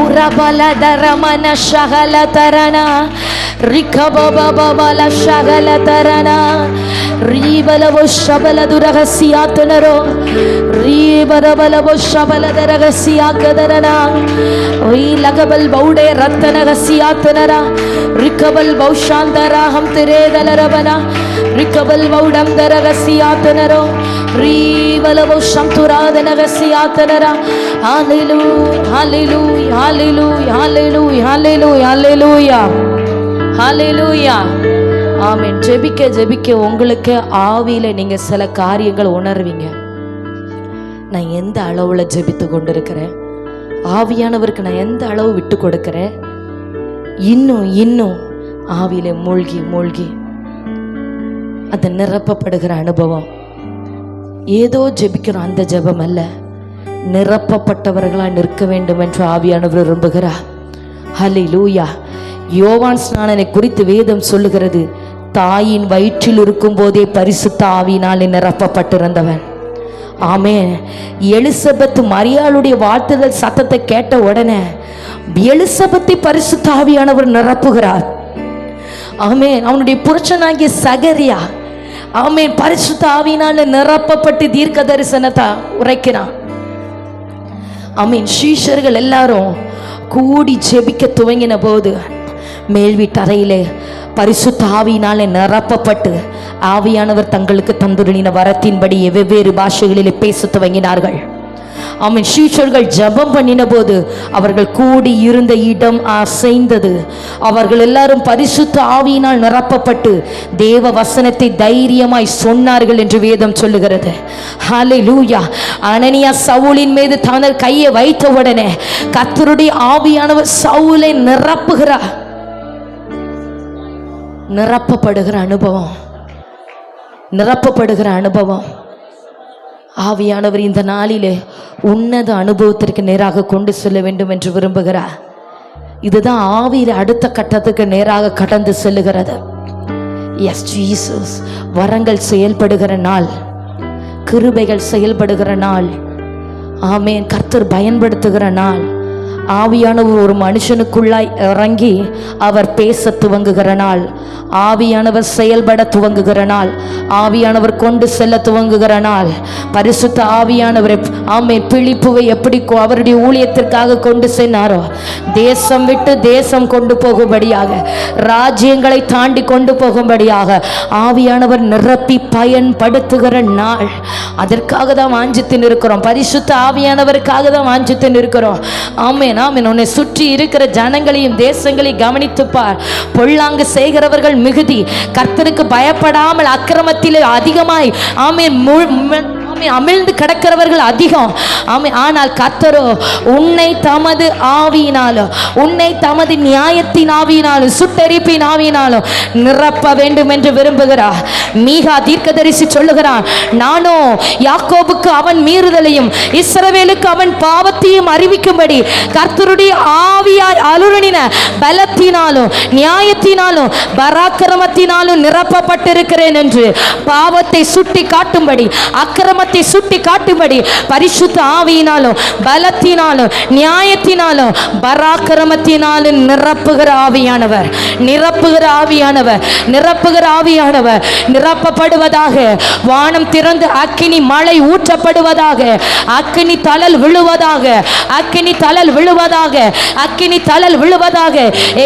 A: உரபல தரமன ஷகல தரனா ரிகபபபல ஷகல தரனா ரீபலவோ ஷபலது ரகசியாத்தனரோ ரீபரபலவோ ஷபலத ரகசியாக்கதரனா லகபல் பௌடே ரத்தனகசியாத்தனரா ரிகபல் பௌஷாந்தரா ஹம் திரேதலரபனா ரிகபல் பௌடம் தரகசியாத்தனரோ ரீபலவோ சந்துராதனகசியாத்தனரா. ஹalleluya hallelujah hallelujah hallelujah hallelujah hallelujah hallelujah. ஆமென். ஜெபிக்க ஜெபிக்க உங்களுக்கு ஆவியில நீங்க சில காரியங்கள் உணர்வீங்க. நான் எந்த அளவுல ஜெபித்து கொண்டிருக்கிறேன், ஆவியானவருக்கு நான் எந்த அளவு விட்டு கொடுக்கிறேன், இன்னும் இன்னும் ஆவியில மூழ்கி மூழ்கி அது நிரப்பப்படுகிற அனுபவம். ஏதோ ஜெபிக்கிறோம் அந்த ஜெபம் அல்ல, நிரப்பப்பட்டவர்களாய் நிற்க வேண்டும் என்று ஆவியானவர் விரும்புகிறார். ஹல்லேலூயா. யோவான் ஸ்நானனை குறித்து வேதம் சொல்லுகிறது, தாயின் வயிற்றில் இருக்கும் போதே பரிசுத்த ஆவியினாலே நிரப்பப்பட்டிருந்தவன். ஆமென். எலிசபெத் மரியாளுடைய வாழ்த்துதல் சத்தத்தை கேட்ட உடனே எலிசபெத்தை பரிசுத்த ஆவியானவர் நிரப்புகிறார். ஆமென். அவனுடைய புருஷனாகிய சகரியா ஆமென் பரிசுத்த ஆவியினால நிரப்பப்பட்டு தீர்க்க தரிசனத்தை உரைக்கிறான். ஆமென். சீஷர்கள் எல்லாரும் கூடி ஜெபிக்க துவங்கின போது மேல் வீட்டறையிலே பரிசுத்த ஆவியினாலே நிரப்பப்பட்டு ஆவியானவர் தங்களுக்கு தந்துருளின வரத்தின்படி வெவ்வேறு பாஷைகளிலே பேச துவங்கினார்கள். ஆமென். சீஷர்கள் ஜெபம் பண்ணின போது அவர்கள் கூடி இருந்த இடம் அசைந்தது. அவர்கள் எல்லாரும் பரிசுத்த ஆவியினால் நிரப்பப்பட்டு தேவ வசனத்தை தைரியமாய் சொன்னார்கள் என்று வேதம் சொல்லுகிறது. ஹல்லேலூயா. அனனியா சவுலின் மீது தனது கையை வைத்த உடனே கர்த்தருடைய ஆவியானவர் சவுலை நிரப்புகிறார். நிரப்பப்படுகிற அனுபவம், நிரப்பப்படுகிற அனுபவம். ஆவியானவர் இந்த நாளிலே உன்னத அனுபவத்திற்கு நேராக கொண்டு செல்ல வேண்டும் என்று விரும்புகிறார். இதுதான் ஆவியில அடுத்த கட்டத்துக்கு நேராக கடந்து செல்லுகிறது. S Jesus. வரங்கள் செயல்படுகிற நாள், கிருபைகள் செயல்படுகிற நாள். ஆமென். கர்த்தர் பயன்படுத்துகிற நாள். ஆவியானவர் ஒரு மனுஷனுக்குள்ளாய் இறங்கி அவர் பேச துவங்குகிற நாள். ஆவியானவர் செயல்பட துவங்குகிற நாள். ஆவியானவர் கொண்டு செல்ல துவங்குகிற நாள். பரிசுத்த ஆவியானவர் ஆமென் பிலிப்புவை எப்படி அவருடைய ஊழியத்திற்காக கொண்டு சென்றாரோ, தேசம் விட்டு தேசம் கொண்டு போகும்படியாக, ராஜ்யங்களை தாண்டி கொண்டு போகும்படியாக ஆவியானவர் நிரப்பி பயன்படுத்துகிற நாள். அதற்காக தான் வாஞ்சித்து இருக்கிறோம். பரிசுத்த ஆவியானவருக்காக தான் வாஞ்சித்து இருக்கிறோம். ஆமென் ஆமென். உன்னை சுற்றி இருக்கிற ஜனங்களையும் தேசங்களையும் கவனித்துப்பார். பொல்லாங்கு செய்கிறவர்கள் மிகுதி, கர்த்தருக்கு பயப்படாமல் அக்கிரமத்தில் அதிகமாய் ஆமென் அமிழ்ந்து கிடக்கிறவர்கள் அதிகம். ஆமென். ஆனால் கர்த்தரோ உன்னை தமது ஆவியினாலும் உன்னை தமது நியாயத்தின் ஆவியினாலும் சுட்டெரிப்பின் ஆவியினாலும் நிரப்ப வேண்டும் என்று விரும்புகிறார். மீகா தீர்க்கதரிசி சொல்லுகிறான், நானோ யாக்கோபுக்கு அவன் மீறுதலையும் இஸ்ரவேலுக்கு அவன் பாவத்தையும் அறிவிக்கும்படி கர்த்தருடைய ஆவியாய் அருளின பலத்தினாலும் நியாயத்தினாலும் பராக்கிரமத்தினாலும் நிரப்பப்பட்டிருக்கிறேன் என்று பாவத்தை சுட்டி காட்டும்படி, அக்கிரமத்தை சுட்டி காட்டும்படி பரிசுத்த ஆவியினாலும் பலத்தினாலும் நியாயத்தினாலும் பராக்கிரமத்தினாலும் நிரப்புகிற ஆவியானவர், நிரப்புகிற ஆவியானவர், நிரப்புகிற ஆவியானவர் நிரப்பப்படுவதாக. வானம் திறந்து அக்கினி மழை ஊற்றப்படுவதாக, அக்கினி தழல் விழுவதாக, அக்கினி தழல் விழுவதாக, அக்கினி தழல் விழுவதாக.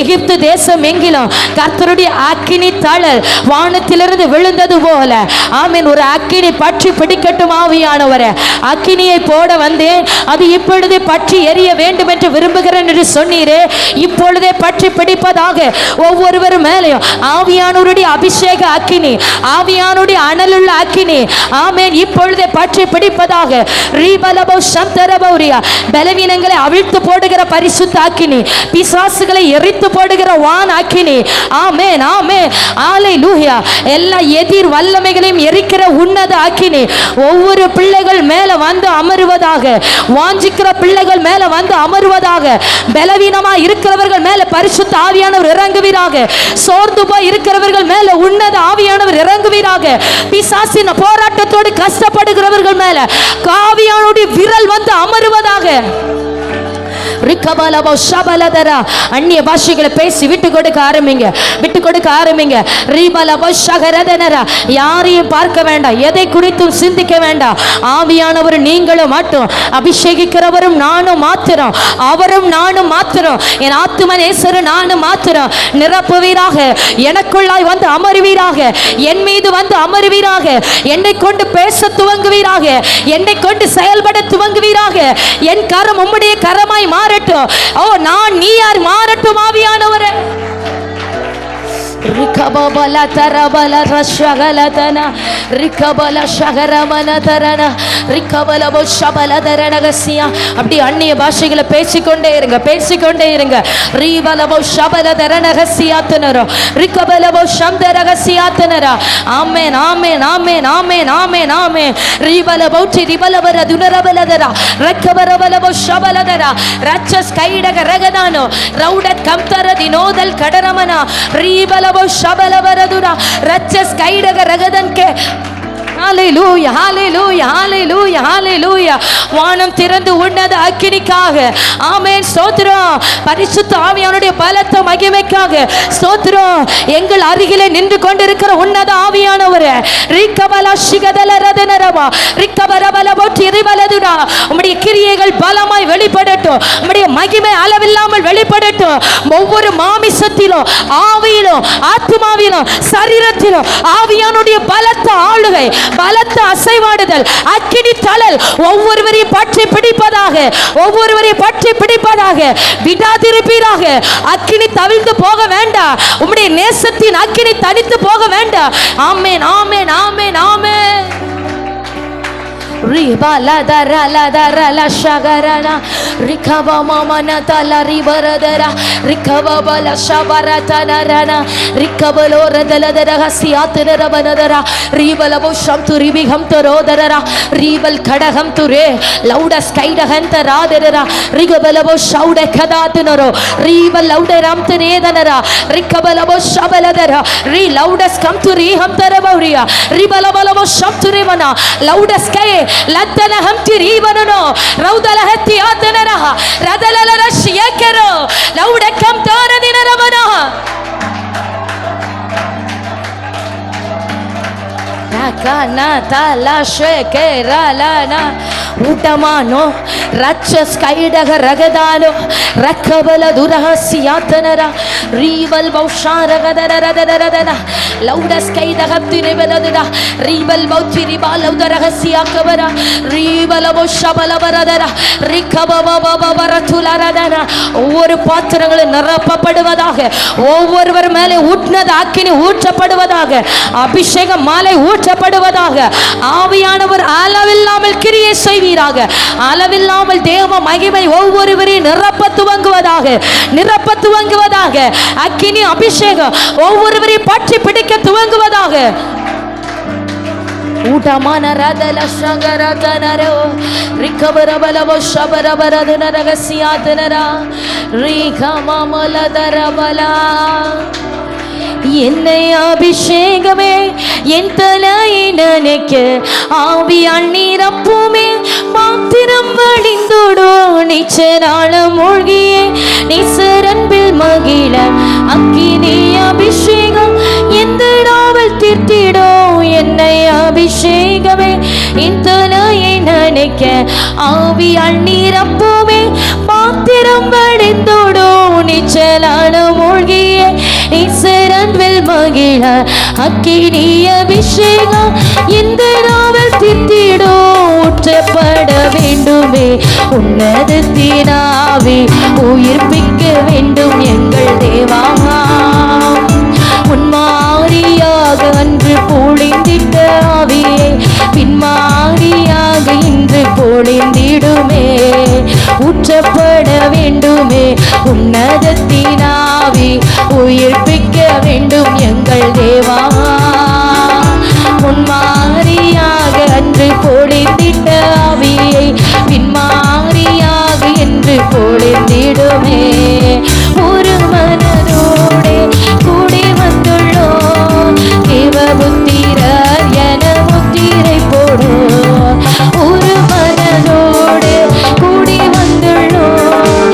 A: எகிப்து தேசம் எங்கிலும் கர்த்தருடைய அக்கினி தழல் வானத்திலிருந்து விழுந்தது போல ஆமென் ஒரு அக்கினி பற்றி பிடிக்கட்டும். ஆவியானவரே, அக்கினியை போட வந்தேன், அது இப்பொழுதே பற்றி எரிய வேண்டும் என்று விரும்புகிறேன் என்று சொன்னீரே, இப்பொழுதே பற்றி பிடிப்பதாக. ஒவ்வொருவர் மேலையும் ஆவியானவருடைய அபிஷேக அக்கினி, ஆவியானுடைய அனலுள்ள அக்கினி ஆமென் இப்பொழுதே பற்றி பிடிப்பதாக. ரீபலபோ சந்தரபௌரியா. பலவீனங்களை அவிழ்த்து போடுகிற பரிசுத்த அக்கினி, பிசாசுகளை எரித்து போடுகிற வான் அக்கினி. ஆமென் ஆமென் ஹல்லேலூயா. எல்லா எதிர் வல்லமைகளையும் எரிக்கிற உன்னத அக்கினி ஒவ்வொரு பிள்ளைகள் மேல வந்து அமருவதாக. வாஞ்சிக்கிற பிள்ளைகள் மேல வந்து அமருவதாக. பலவீனமா இருக்கிறவர்கள் மேல பரிசுத்த ஆவியானவர் இறங்குவீராக. சோர்ந்து போய் இருக்கிறவர்கள் மேல உன்னத ஆவியானவர் இறங்குவீராக. பிசாசின் போராட்டத்தோடு கஷ்டப்படுகிறவர்கள் மேல ஆவியானவருடைய விரல் வந்து அமருவதாக. ரிக்கபலபோ ஷபலதரா. அந்நிய பாஷைகளை பேசி விட்டு கொடுக்க ஆரம்பிங்க, விட்டு கொடுக்க ஆரம்பிங்க. ரீபலபோ ஷகரதனரா. யாரையும் பார்க்க வேண்டாம், எதை குறித்தும் சிந்திக்க வேண்டாம். ஆவியானவர் நீங்களும் மட்டும், அபிஷேகிக்கிறவரும் நானும் மாத்திரம், அவரும் நானும் மாத்திரம், என் ஆத்தும நேசரு நானும் மாத்திரம். நிரப்புவீராக, எனக்குள்ளாய் வந்து அமருவீராக, என் மீது வந்து அமருவீராக, என்னை கொண்டு பேச துவங்குவீராக, என்னை கொண்டு செயல்பட துவங்குவீராக. என் கரம் உம்முடைய கரமாய் மாறட்டும். ஓ நான் நீ யார் மாறட்டும் ஆவியானவரே. ரிகபபல தரபல ரஷகலதன ரிகபல ஷகரமன தரன ரிகபலபோ ஷபலதரனகசியா. அப்படி அந்நிய பாஷைகளை பேசிக்கொண்டே இருங்க, பேசிக்கொண்டே இருங்க. ரீபலபோ ஷபலதரனகசியாத்தனரோ ரிகபலபோ ஷம்தரகசியாத்தனரா. ஆமென் ஆமென் ஆமென் ஆமென் ஆமென் ஆமென். ரீபலபோ ரிபலபர துனரபலதரா ரக்கபரபலபோ ஷபலதரா ரச்சஸ் கைடக ரகதானோ ரவுடத் கம்தர தினோதல் கடரமனா ரீபல ஷபலவரதுரா ரச்சஸ் கைடக ரகதன்கே. ஹalleluya hallelujah hallelujah hallelujah. வானம் திறந்து உன்னத அக்கினிக்காக ஆமென் ஸ்தோத்திரம். பரிசுத்த ஆவியானுடைய பலத்த மகிமைக்காக ஸ்தோத்திரம். எங்கள் அருகிலே நின்று கொண்டிருக்கிற உன்னத ஆவியானவரே ரிக்கபல ஷிகதலரதனரவா ரிக்கபரபல போற்றிரிபலதுரா. உம்முடைய கிரியைகள் பலமாய் வெளிப்படட்டும், உம்முடைய மகிமை அளவில்லாமல் வெளிப்படட்டும். ஒவ்வொரு மாமிசத்திலும் ஆவியிலும் ஆத்மாவிலும் சரீரத்திலும் ஆவியானுடைய பலத்த ஆளுகை, பலத்த அசைவாடுதல், அக்கினி தழல் ஒவ்வொருவரையும் பற்றி பிடிப்பதாக, ஒவ்வொருவரையும் பற்றி பிடிப்பதாக. விடாதிருப்பீராக. அக்கினி தவிழ்ந்து போக வேண்டாம், உம்முடைய நேசத்தின் அக்கினி தனித்து போக வேண்டாம். ஆமென் ஆமென் ஆமென் ஆமென். ரிபலதரலதரல ஷகரனா ரிகபமமனதல ரிபரதரா ரிகபபல ஷபரதனரனா ரிகபலோரதலதரஹசியாத்தனரபனதரா ரிபலபோ ஷம்துரிபிகம் தரோதரரா ரிபல் கடகம் துரே லௌடஸ் கைடகம் தராதரரா ரிகபலபோ ஷௌடகதாதனரோ ரிபல் லௌடரம் தனேதனரா ரிகபலபோ ஷபலதரா ரி லௌடஸ் கம்துரிஹம் தரபௌரியா ரிபலபலபோ ஷம்துரிவனா லௌடஸ் கை லத்தனஹம் திரிவனனோ ரௌதலஹத்தி ஆதனரஹ ரதலலரஷியக்கரோ லௌடக்கம் தாரதினரவனா கானா தலா ஷேகரலனா ஊட்டமானோ ரச்சஸ் கைடக ரகதானோ ரக்கபல துரஹசியாத்தனரா ரீவல் பௌஷாரகதரதரதரதன லௌடஸ் கைடக திரிபலதுரா ரீவல் பௌத்திரிபாலௌதரஹசியாக்கபரா ரீவல பௌஷபலவரதரா ரிகபபபபரதுலரதன. ஒவ்வொரு பாத்திரங்களும் நிரப்பப்படுவதாக, ஒவ்வொருவர் மேலே ஊற்றினது அக்கினி ஊற்றப்படுவதாக, அபிஷேக மாலை ஊற்றப்படுவதாக. ஆவியானவர் அளவில்லாமல் கிரியை செய்வீராக. அளவில்லாமல் தேவ மகிமை ஒவ்வொருவரையும் நிரப்ப துவங்குவதாக, நிரப்ப துவங்குவதாக. அக்கினி அபிஷேகம் ஒவ்வொருவரையும் பற்றி பிடிக்க துவங்குவதாக. ஊட்டமான ரதல சங்கரதனரோ ரிகபரபலவோ ஷபரபரதனரகசியாதனரா ரிகமமலதரபலா. என்னை அபிஷேகமே என் தலையை நினைக்க ஆவி அந்நிரப்புமே மாத்திரம் வழிந்தோடோ நிச்சராள மூழ்கியே நிசரன்பில் மகிழ அக்கினி அபிஷேகம் எந்த நாவல் தீர்த்திடோ. என்னை அபிஷேகமே என் தலையை நினைக்க ஆவி அந்நிரப்புமே மாத்திரம் வழிந்தோடோ நிச்சராள மூழ்கியே நிசரன்பில் மகிழ அக்கினி அபிஷேகம் எந்த நாவல் தீர்த்திடோ. ஊற்றப்பட வேண்டுமே உன்னதத்தினாவே உயிர்ப்பிக்க வேண்டும் எங்கள் தேவா. முன்மாரியாக அன்று பொழிந்திட்ட ஆவியை பின்மாரியாக இன்று பொழிந்திடுமே. ஊற்றப்பட வேண்டுமே உன்னதத்தினாவே உயிர்ப்பிக்க வேண்டும் எங்கள் தேவா. முன்மாரியாக அன்று பொழிந்திட்ட ஆவியை பின்மாரியாக என்று பொழிந்திடுமே. ஒரு மனதோடு கூடி வந்துள்ளோம் தேவபுத்திரர் என முத்திரை போடும். ஒரு மனதோடு கூடி வந்துள்ளோம்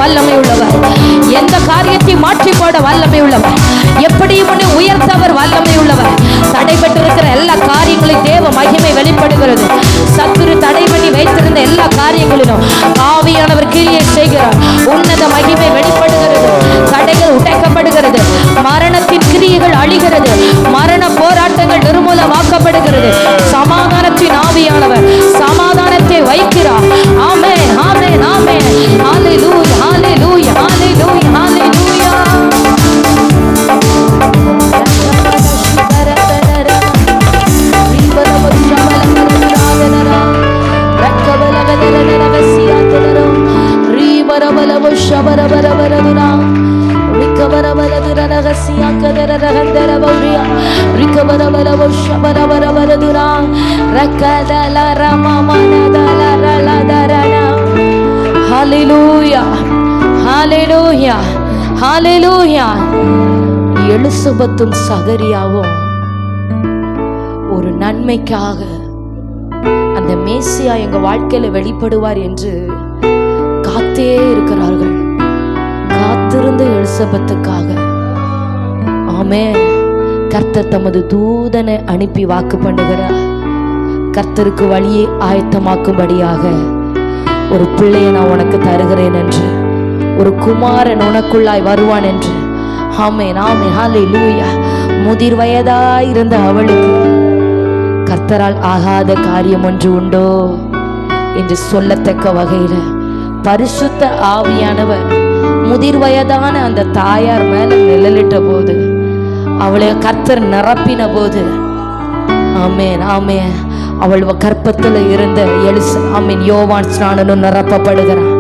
A: வல்லமை உள்ளவர். எந்த காரியத்தை மாற்றி போட வல்லமை உள்ளவர். எப்படியும் உன்னை உயர்த்தவர் வல்லமை உள்ளவர். தடைபட்டிருக்கிற எல்லா காரியங்களையும் தேவ மகிமை வெளிப்படுகிறது. சத்துரு தடை பண்ணி வைத்திருந்த எல்லா காரியங்களிலும் ஆவியானவர் கிரியை செய்கிறார். உன்னத மகிமை வெளிப்படுகிறது. தடைகள் உடைக்கப்படுகிறது. மரணத்தின் கிரியைகள் அழிகிறது. மரண போராட்டங்கள் நிர்மூலமாக்கப்படுகிறது. சமாதானத்தின் ஆவியானவர் சமாதானத்தை வைக்கிறார். ஆமென், ஆமென், ஆமென். ஹல்லேலூயா, ஹல்லேலூயா, ஹல்லேலூயா, ஹல்லேலூயா. ஹல்லேலூயா, ஹல்லேலூயா, ஹல்லேலூயா. எலிசபெத்தும் சகரியாவும் ஒரு நன்மைக்காக அந்த மேசியா எங்க வாழ்க்கையில வெளிப்படுவார் என்று காத்தே இருக்கிறார்கள். காத்திருந்த எலிசபெத்துக்காக ஆமென் கர்த்தர் தமது தூதனை அனுப்பி வாக்கு பண்ணுகிறார். கர்த்தருக்கு வழியை ஆயத்தமாக்கும்படியாக ஒரு பிள்ளையை நான் உனக்கு தருகிறேன் என்று, ஒரு குமாரன் உனக்குள்ளாய் வருவான் என்று. ஆமென், ஆமென், ஹல்லேலூயா. முதிர் வயதாய் இருந்த அவளுக்கு கர்த்தரால் ஆகாத காரியம் ஒன்று உண்டோ என்று சொல்லத்தக்க வகையில் பரிசுத்த ஆவியானவர் முதிர் வயதான அந்த தாயார் மேல நிழலிட்ட போது, அவளை கர்த்தர் நிரப்பின போது, ஆமென், ஆமென், அவள் கர்ப்பத்தில் இருந்த ஆமென் யோவான் ஸ்நானனும் நிரப்பப்படுகிறான்.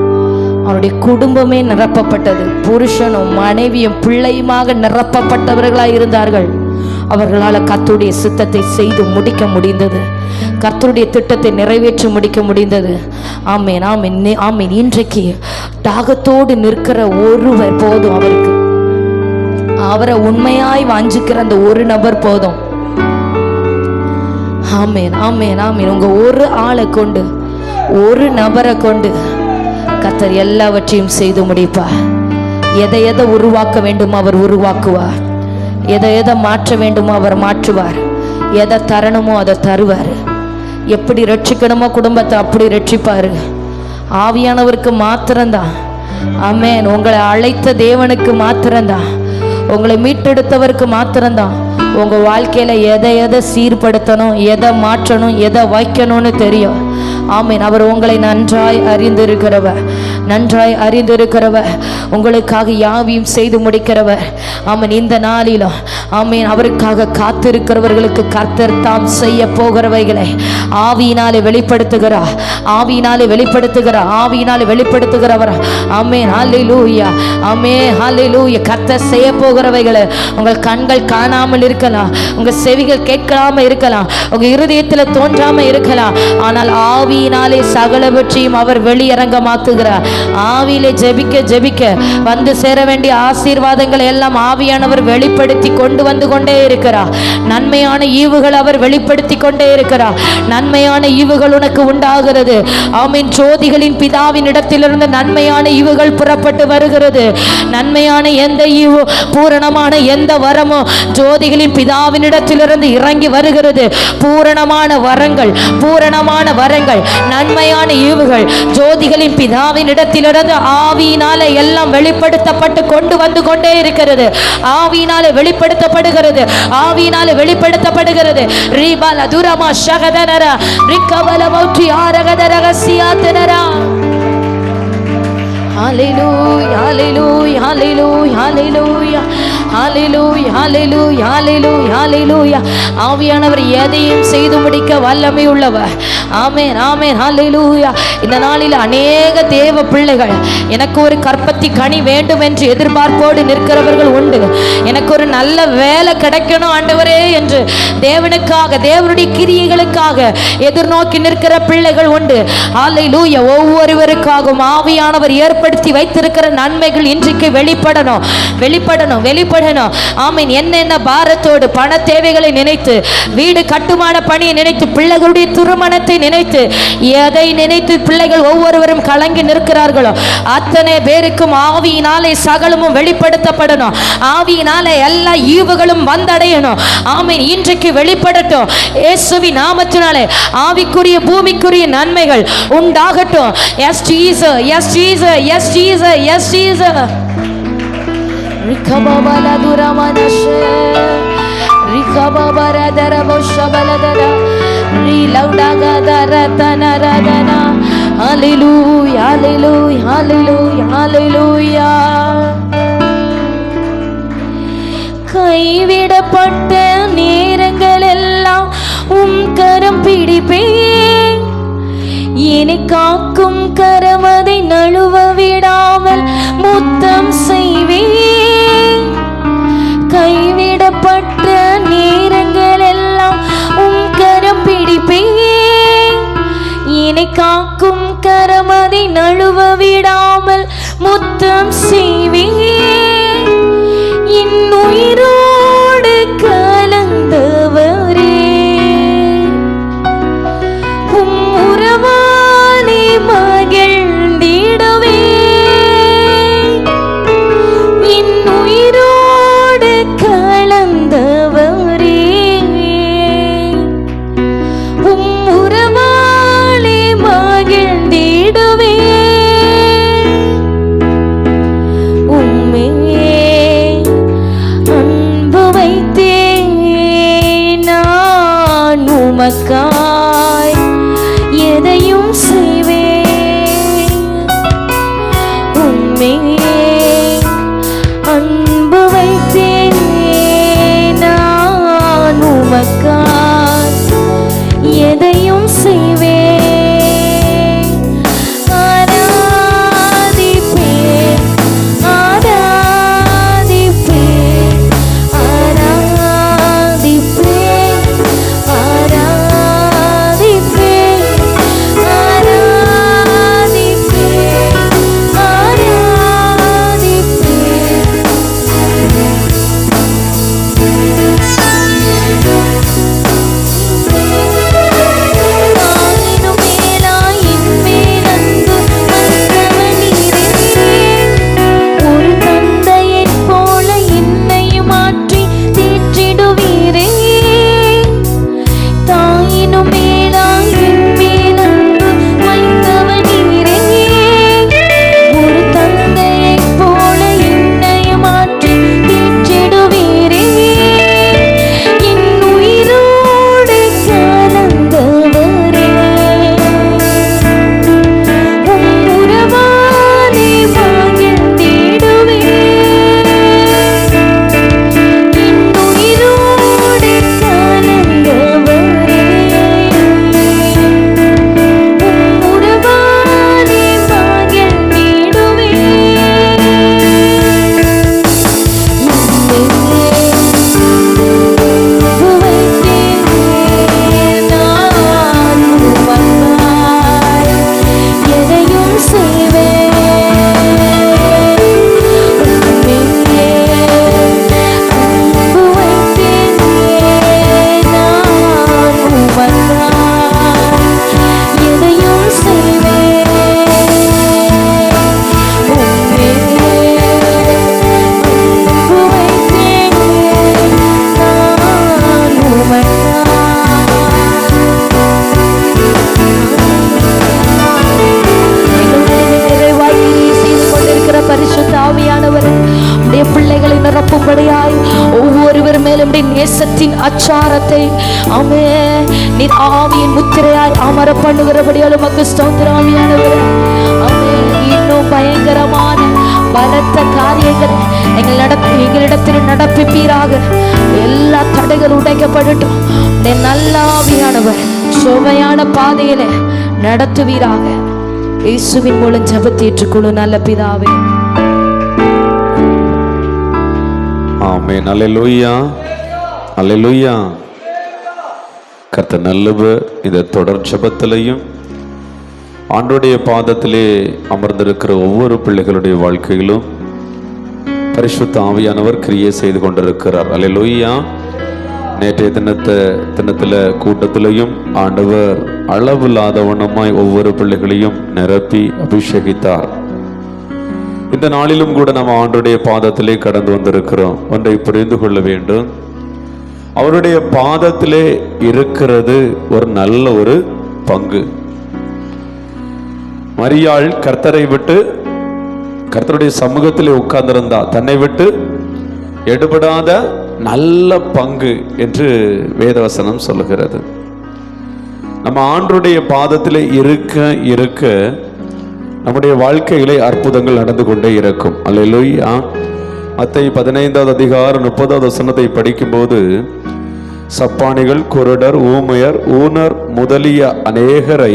A: அவனுடைய குடும்பமே நிரப்பப்பட்டது. புருஷனும் மனைவியும் பிள்ளையுமாக நிரப்பப்பட்டவர்களாய் இருந்தார்கள். அவர்களால் கர்த்தருடைய சித்தத்தை செய்து முடிக்க முடிந்தது. கர்த்தருடைய திட்டத்தை நிறைவேற்றி முடிக்க முடிந்தது. ஆமென், ஆமென், ஆமென். இன்றைக்கு தாகத்தோடு நிற்கிற ஒருவர் போதும். அவரை உண்மையாய் வாஞ்சிக்கிற அந்த ஒரு நபர் போதும். ஆமென், ஆமென், ஆமென். உங்க ஒரு ஆளை கொண்டு, ஒரு நபரை கொண்டு கர்த்தர் எல்லாவற்றையும் செய்து முடிப்பார். எதை எதை உருவாக்க வேண்டுமோ அவர் உருவாக்குவார். எதை எதை மாற்ற வேண்டுமோ அவர் மாற்றுவார். எதை தரணுமோ அதை தருவார். எப்படி ரட்சிக்கணுமோ குடும்பத்தை அப்படி ரட்சிப்பார். ஆவியானவருக்கு மாத்திரம்தான். ஆமென். உங்களை அழைத்த தேவனுக்கு மாத்திரம்தான், உங்களை மீட்டெடுத்தவருக்கு மாத்திரம்தான் உங்க வாழ்க்கையில எதை எதை சீர்படுத்தணும், எதை மாற்றணும், எதை வைக்கணும்னு தெரியும். ஆமென். அவர் உங்களை நன்றாய் அறிந்திருக்கிறவர், நன்றாய் அறிந்திருக்கிறவர், உங்களுக்காக யாவையும் செய்து முடிக்கிறவர். ஆமென். இந்த நாளிலும் ஆமென் அவருக்காக காத்திருக்கிறவர்களுக்கு கர்த்தர் தாம் செய்ய போகிறவைகளை ஆவியினாலே வெளிப்படுத்துகிறார். ஆவியினாலே வெளிப்படுத்துகிறார். ஆவியினாலே வெளிப்படுத்துகிறவர். ஆமென், ஹல்லேலூயா, ஆமென், ஹல்லேலூயா. கர்த்தர் செய்ய போகிறவைகளை உங்கள் கண்கள் காணாமல் இருக்கலாம், உங்க செவிகள் கேட்காம இருக்கலாம், உங்க இருதயத்தில் தோன்றாம இருக்கலாம். ஆனால் ஆவியினாலே சகலவற்றையும் அவர் வெளியரங்கமாக்குகிறார். ஆவியிலே ஜெபிக்க ஜெபிக்க வந்து சேர வேண்டிய ஆசீர்வாதங்களை எல்லாம் ஆவியானவர் வெளிப்படுத்தி கொண்டு வந்து கொண்டே இருக்கிறார். நன்மையான ஈவுகள் அவர் வெளிப்படுத்தி கொண்டே இருக்கிறார். நன்மையான ஈவுகள் உனக்கு உண்டாகிறது. ஆமென். ஜோதிகளின் பிதாவின் இடத்திலிருந்து நன்மையான ஈவுகள் புறப்பட்டு வருகிறது. நன்மையான எந்த ஈவு, பூரணமான எந்த வரமோ ஜோதிகளின் பிதாவின் இடத்திலிருந்து இறங்கி வருகிறது. பூரணமான வரங்கள், பூரணமான வரங்கள், நன்மையான ஈவுகள் ஜோதிகளின் பிதாவின் இடத்திலிருந்து ஆவியினால எல்லாம் வெளிப்படுத்தப்பட்டு கொண்டு வந்து கொண்டே இருக்கிறது. ஆவியினாலே வெளிப்படுத்தப்படுகிறது. ஆவியினாலே வெளிப்படுத்தப்படுகிறது. ரீபால துரமா ஷகதனரா ரிக்கவல மௌற்றி ஆரகதரகசியாதனரா. ஹல்லேலூயா, ஹல்லேலூயா, ஹல்லேலூயா, ஹல்லேலூயா, ஹல்லேலூயா, ஹல்லேலூயா, ஹல்லேலூயா, ஹல்லேலூயா. ஆவியானவர் எதையும் செய்து முடிக்க வல்லமை உள்ளவர். ஆமென், ஆமென், ஹல்லேலூயா. இந்த நாளில் அநேக தேவ பிள்ளைகள் எனக்கு ஒரு கற்பத்தி கனி வேண்டும் என்று எதிர்பார்ப்போடு நிற்கிறவர்கள் உண்டு. எனக்கு ஒரு நல்ல வேலை கிடைக்கணும் ஆண்டவரே என்று தேவனுக்காக, தேவனுடைய கிரியைகளுக்காக எதிர்நோக்கி நிற்கிற பிள்ளைகள் உண்டு. ஹல்லேலூயா. ஒவ்வொருவருக்காகவும் ஆவியானவர் ஏற்படுத்தி வைத்திருக்கிற நன்மைகள் இன்றைக்கு வெளிப்படணும், வெளிப்படணும், வெளிப்பட வெளிப்படணும். ஆமீன். என்னென்ன பாரத்தோடு பண தேவைகளை நினைத்து, வீடு கட்டுமான பணியை நினைத்து, பிள்ளைகளுடைய திருமணத்தை நினைத்து, எதை நினைத்து பிள்ளைகள் ஒவ்வொருவரும் கலங்கி நிற்கிறார்களோ அத்தனை பேருக்கும் ஆவியினாலே சகலமும் வெளிப்படுத்தப்படணும். ஆவியினாலே எல்லா ஈவுகளும் வந்தடையணும். ஆமீன். இன்றைக்கு வெளிப்படட்டும் இயேசுவின் நாமத்தினாலே. ஆவிக்குரிய பூமிக்குரிய நன்மைகள் உண்டாகட்டும். Yes Jesus, yes Jesus, yes Jesus, yes Jesus. ரிகபபல துரமனஷே ரிகபபர தரபஷபலதர ரிலௌடகதரதனரதன. ஹalleluya, ஹalleluya, ஹalleluya, ஹalleluya. கைவிடப்பட்ட நேரங்கள் எல்லாம் உம் கரம் பிடிப்பேன். என்னை காக்கும் கரம் அதை நழுவ விடாமல் முத்தம் செய்வேன். கைவிடப்பட்ட நேரங்கள் எல்லாம் உம் கரம் பிடிப்பேன். என்னை காக்கும் கரம் அதை நழுவ விடாமல் முத்தம் செய்வேன். என் உயிரோடு கலந்தவரே, உம் உறவாலே மகிழ்ந்திடவே. என் உயிரோடு கலந்தவரே, உம் உறவாலே மகிழ்ந்திடவே. உம்மே அன்பு வைத்தேன் நான் உமக்காய் எதையும் செய்வேன். உம்மே அன்பு வைத்தேன் நான் உமக்காய் எதையும் செய்வேன். ஆராதிப்பேன், ஆராதிப்பேன், ஆராதிப்பேன், ஆராதிப்பேன், ஆராதிப்பேன், ஆயினும் மேலாய் என்மேல் அன்பு வைத்தவர் நீரே. ஒரு தந்தையைப் போல என்னையும் மாற்றி தேற்றிடுவீரே. தாயினும் மேலாய் என்மேல் அன்பு வைத்தவர் நீரே. ஒரு தந்தையைப் போல என்னையும் மாற்றி தேற்றிடுவீரே. என் உயிரோடு கலந்தவரே, உம் உறவாலே மகிழ்ந்திடுவே. என் உயிரோடு கலந்தவரே, உம் உறவாலே மகிழ்ந்திடுவே. எதையும் செய்வேன். அன்பு வைத்தேன் நான் உமக்காய் எதையும் செய்வேன். உம்மே அன்பு வைத்தேன் நான் உமக்காய். பரிசுத்த ஆவியானவர் உடைய பிள்ளைகளை நிரப்பும்படியாய் ஒவ்வொருவர் மேலும் நேசத்தின் அச்சாரத்தை ஆமே நீர் ஆவியின் முத்திரையாய் அமர பண்ணுகிறபடியால் உமக்கு ஸ்தோத்திரம் ஆவியானவர். ஆமே இன்னும் பயங்கரமான பலத்த காரியங்களை எங்களிடத்தில் நடப்பிப்பீராக. எல்லா தடைகள் உடைக்கப்படட்டும். நல்ல ஆவியானவர் சுவையான பாதையில நடத்துவீராக. இயேசுவின் மூலம் ஜெபத்தை ஏற்றுக்கொள்ளு நல்ல பிதாவே.
B: ஆமென். அல்லேலூயா, அல்லேலூயா. கர்த்தர் நல்லவர். இந்த தொடர் ஜெபத்திலையும் ஆண்டவருடைய பாதத்திலே அமர்ந்திருக்கிற ஒவ்வொரு பிள்ளைகளுடைய வாழ்க்கையிலும் பரிசுத்த ஆவியானவர் கிரியை செய்து கொண்டிருக்கிறார். அல்லேலூயா. நேற்றைய தினத்தில் கூட்டத்திலையும் ஆண்டவர் அளவில்லாதவனமாய் ஒவ்வொரு பிள்ளைகளையும் நிரப்பி அபிஷேகித்தார். இந்த நாளிலும் கூட நம்ம ஆண்டவருடைய பாதத்திலே கடந்து வந்திருக்கிறோம். ஒன்றை புரிந்து கொள்ள வேண்டும், அவருடைய பாதத்திலே இருக்கிறது ஒரு நல்ல ஒரு பங்கு. மரியாள் கர்த்தரை விட்டு கர்த்தருடைய சமூகத்திலே உட்கார்ந்திருந்தா, தன்னை விட்டு எடுபடாத நல்ல பங்கு என்று வேதவசனம் சொல்லுகிறது. நம்ம ஆண்டவருடைய பாதத்திலே இருக்க இருக்க நம்முடைய வாழ்க்கையிலே அற்புதங்கள் நடந்து கொண்டே இருக்கும். அல்லேலூயா. மத்தேயு 15வது அதிகாரம் 30வது வசனத்தை படிக்கும்போது, சப்பானிகள், குருடர், ஊமையர், ஊனர் முதலிய அநேகரை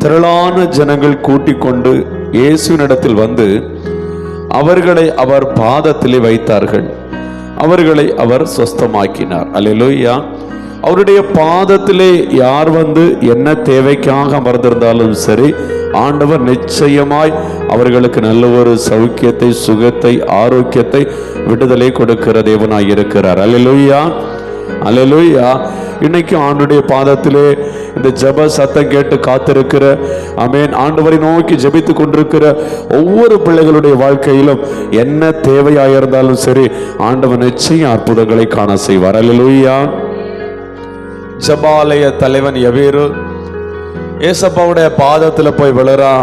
B: திரளான ஜனங்கள் கூட்டிக் கொண்டு இயேசுவினிடத்தில் வந்து அவர்களை அவர் பாதத்திலே வைத்தார்கள். அவர்களை அவர் சொஸ்தமாக்கினார். அல்லேலூயா. அவருடைய பாதத்திலே யார் வந்து என்ன தேவைக்காக அமர்ந்திருந்தாலும் சரி, ஆண்டவர் நிச்சயமாய் அவர்களுக்கு நல்ல ஒரு சௌக்கியத்தை, சுகத்தை, ஆரோக்கியத்தை, விடுதலை கொடுக்கிற தேவனாய் இருக்கிறார். அல்லேலூயா. அல்லேலூயா. இன்னைக்கு ஆண்டவருடைய பாதத்திலே இந்த ஜெப சத்தம் கேட்டு காத்திருக்கிற, ஆமென், ஆண்டவரை நோக்கி ஜெபித்து கொண்டிருக்கிற ஒவ்வொரு பிள்ளைகளுடைய வாழ்க்கையிலும் என்ன தேவையாயிருந்தாலும் சரி, ஆண்டவர் நிச்சயம் அற்புதங்களை காண செய்வார். அல்லேலூயா. ஜெபாலய தலைவன் யவீரு ஏசப்பாவுடைய பாதத்தில் போய் விழுறா.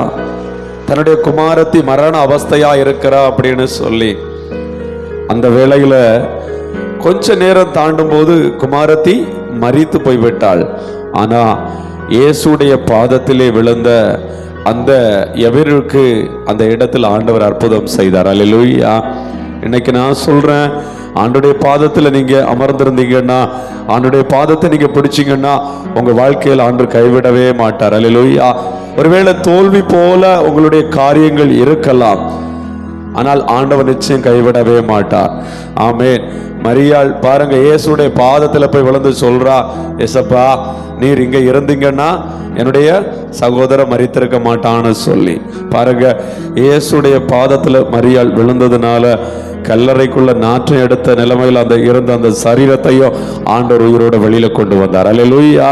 B: தன்னுடைய குமாரத்தி மரண அவஸ்தையா இருக்கிறா அப்படின்னு சொல்லி, அந்த வேளையில கொஞ்ச நேரம் தாண்டும் போது குமாரத்தி மரித்து போய்விட்டாள். ஆனா இயேசுடைய பாதத்திலே விழுந்த அந்த யவீருக்கு அந்த இடத்தில் ஆண்டவர் அற்புதம் செய்தார். அல்லேலூயா. இன்னைக்கு நான் சொல்றேன், ஆண்டவருடைய பாதத்தில் நீங்க அமர்ந்திருந்தீங்கன்னா, ஆண்டவருடைய பாதத்தை நீங்க பிடிச்சீங்கன்னா, உங்க வாழ்க்கையில் ஆண்டவர் கைவிடவே மாட்டார். அல்லேலூயா. ஒருவேளை தோல்வி போல உங்களுடைய காரியங்கள் இருக்கலாம், ஆனால் ஆண்டவர் நிச்சயம் கைவிடவே மாட்டார். ஆமென். மரியாள் பாருங்க, இயேசுடைய பாதத்தில் போய் விழுந்து சொல்றா, ஏசப்பா நீர் இங்க இருந்தீங்கன்னா என்னுடைய சகோதரன் மரித்திருக்க மாட்டான்னு சொல்லி. பாருங்க, இயேசுடைய பாதத்தில் மரியாள் விழுந்ததுனால கல்லறைக்குள்ள நாற்றம் எடுத்த நிலைமையில் அந்த இருந்த அந்த சரீரத்தையும் ஆண்டவர் உயிரோட வெளியில கொண்டு வந்தார். அல்லேலூயா.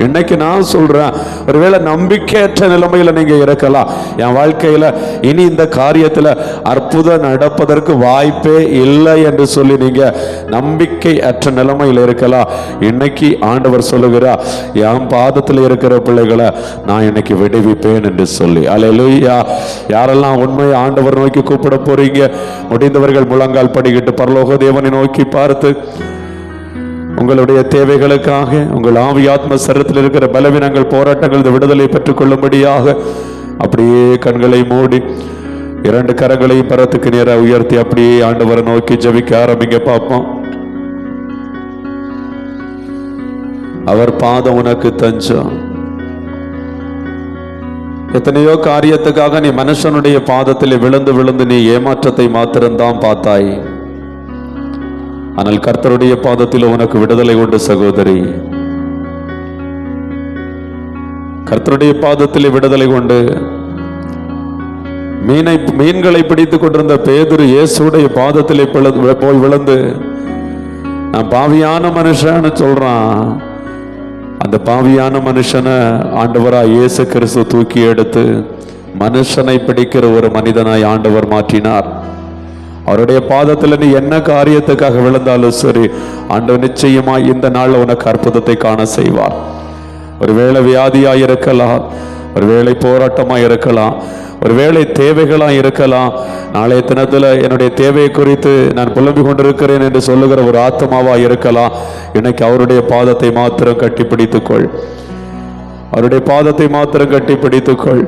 B: இன்னைக்கு நான் சொல்றேன், ஒருவேளை நம்பிக்கையற்ற நிலைமையில நீங்க இருக்கலாம். என் வாழ்க்கையில இனி இந்த காரியத்துல அற்புதம் நடப்பதற்கு வாய்ப்பே இல்லை என்று சொல்லி நீங்க நம்பிக்கை அற்ற நிலைமையில் இருக்கலாம். இன்னைக்கு ஆண்டவர் சொல்லுகிறா, என் பாதத்தில் இருக்கிற பிள்ளைகளை நான் இன்னைக்கு விடுவிப்பேன் என்று சொல்லி. அல்லேலூயா. யாரெல்லாம் உண்மையை ஆண்டவர் நோக்கி கூப்பிட போறீங்க, முடிந்தவர்கள் முழங்கால் படிக்கிட்டு பரலோக தேவனை நோக்கி பார்த்து உங்களுடைய தேவைகளுக்காக, உங்கள் ஆவி ஆத்ம சரீரத்தில் இருக்கிற பலவீனங்கள், போராட்டங்கள் விடுதலை பெற்றுக் கொள்ளும்படியாக அப்படியே கண்களை மூடி 2 கரங்களையும் பரத்துக்கு நேராக உயர்த்தி அப்படியே ஆண்டவரை நோக்கி ஜெபிக்க ஆரம்பிங்க. பார்ப்போம். அவர் பாதம் உனக்கு தஞ்சம். எத்தனையோ காரியத்துக்காக நீ மனுஷனுடைய பாதத்தில் விழுந்து விழுந்து நீ ஏமாற்றத்தை மாத்திரம்தான் பார்த்தாய். ஆனால் கர்த்தருடைய பாதத்தில் உனக்கு விடுதலை உண்டு சகோதரி. கர்த்தருடைய பாதத்தில் விடுதலை உண்டு. மீன்களை பிடித்துக் கொண்டிருந்த பேதுரு இயேசுடைய பாதத்திலே போய் விழுந்து, நான் பாவியான மனுஷன்னு சொல்றான். அந்த பாவியான மனுஷனை ஆண்டவராய் இயேசு கிறிஸ்து தூக்கி எடுத்து மனுஷனை பிடிக்கிற ஒரு மனிதனாய் ஆண்டவர் மாற்றினார். அவருடைய பாதத்தில் நீ என்ன காரியத்துக்காக விழுந்தாலும் சரி, ஆண்டவர் நிச்சயமா இந்த நாள்ல உனக்கு அற்புதத்தை காண செய்வார். ஒருவேளை வியாதியாய் இருக்கலாம், ஒருவேளை போராட்டமாய் இருக்கலாம், ஒருவேளை தேவைகளா இருக்கலாம். நாளைய தினத்துல என்னுடைய தேவையை குறித்து நான் புலம்பிக் கொண்டிருக்கிறேன் என்று சொல்லுகிற ஒரு ஆத்மாவா இருக்கலாம். இன்னைக்கு அவருடைய பாதத்தை மாத்திரம் கட்டி பிடித்துக்கொள். அவருடைய பாதத்தை மாத்திரம் கட்டி பிடித்துக்கொள்.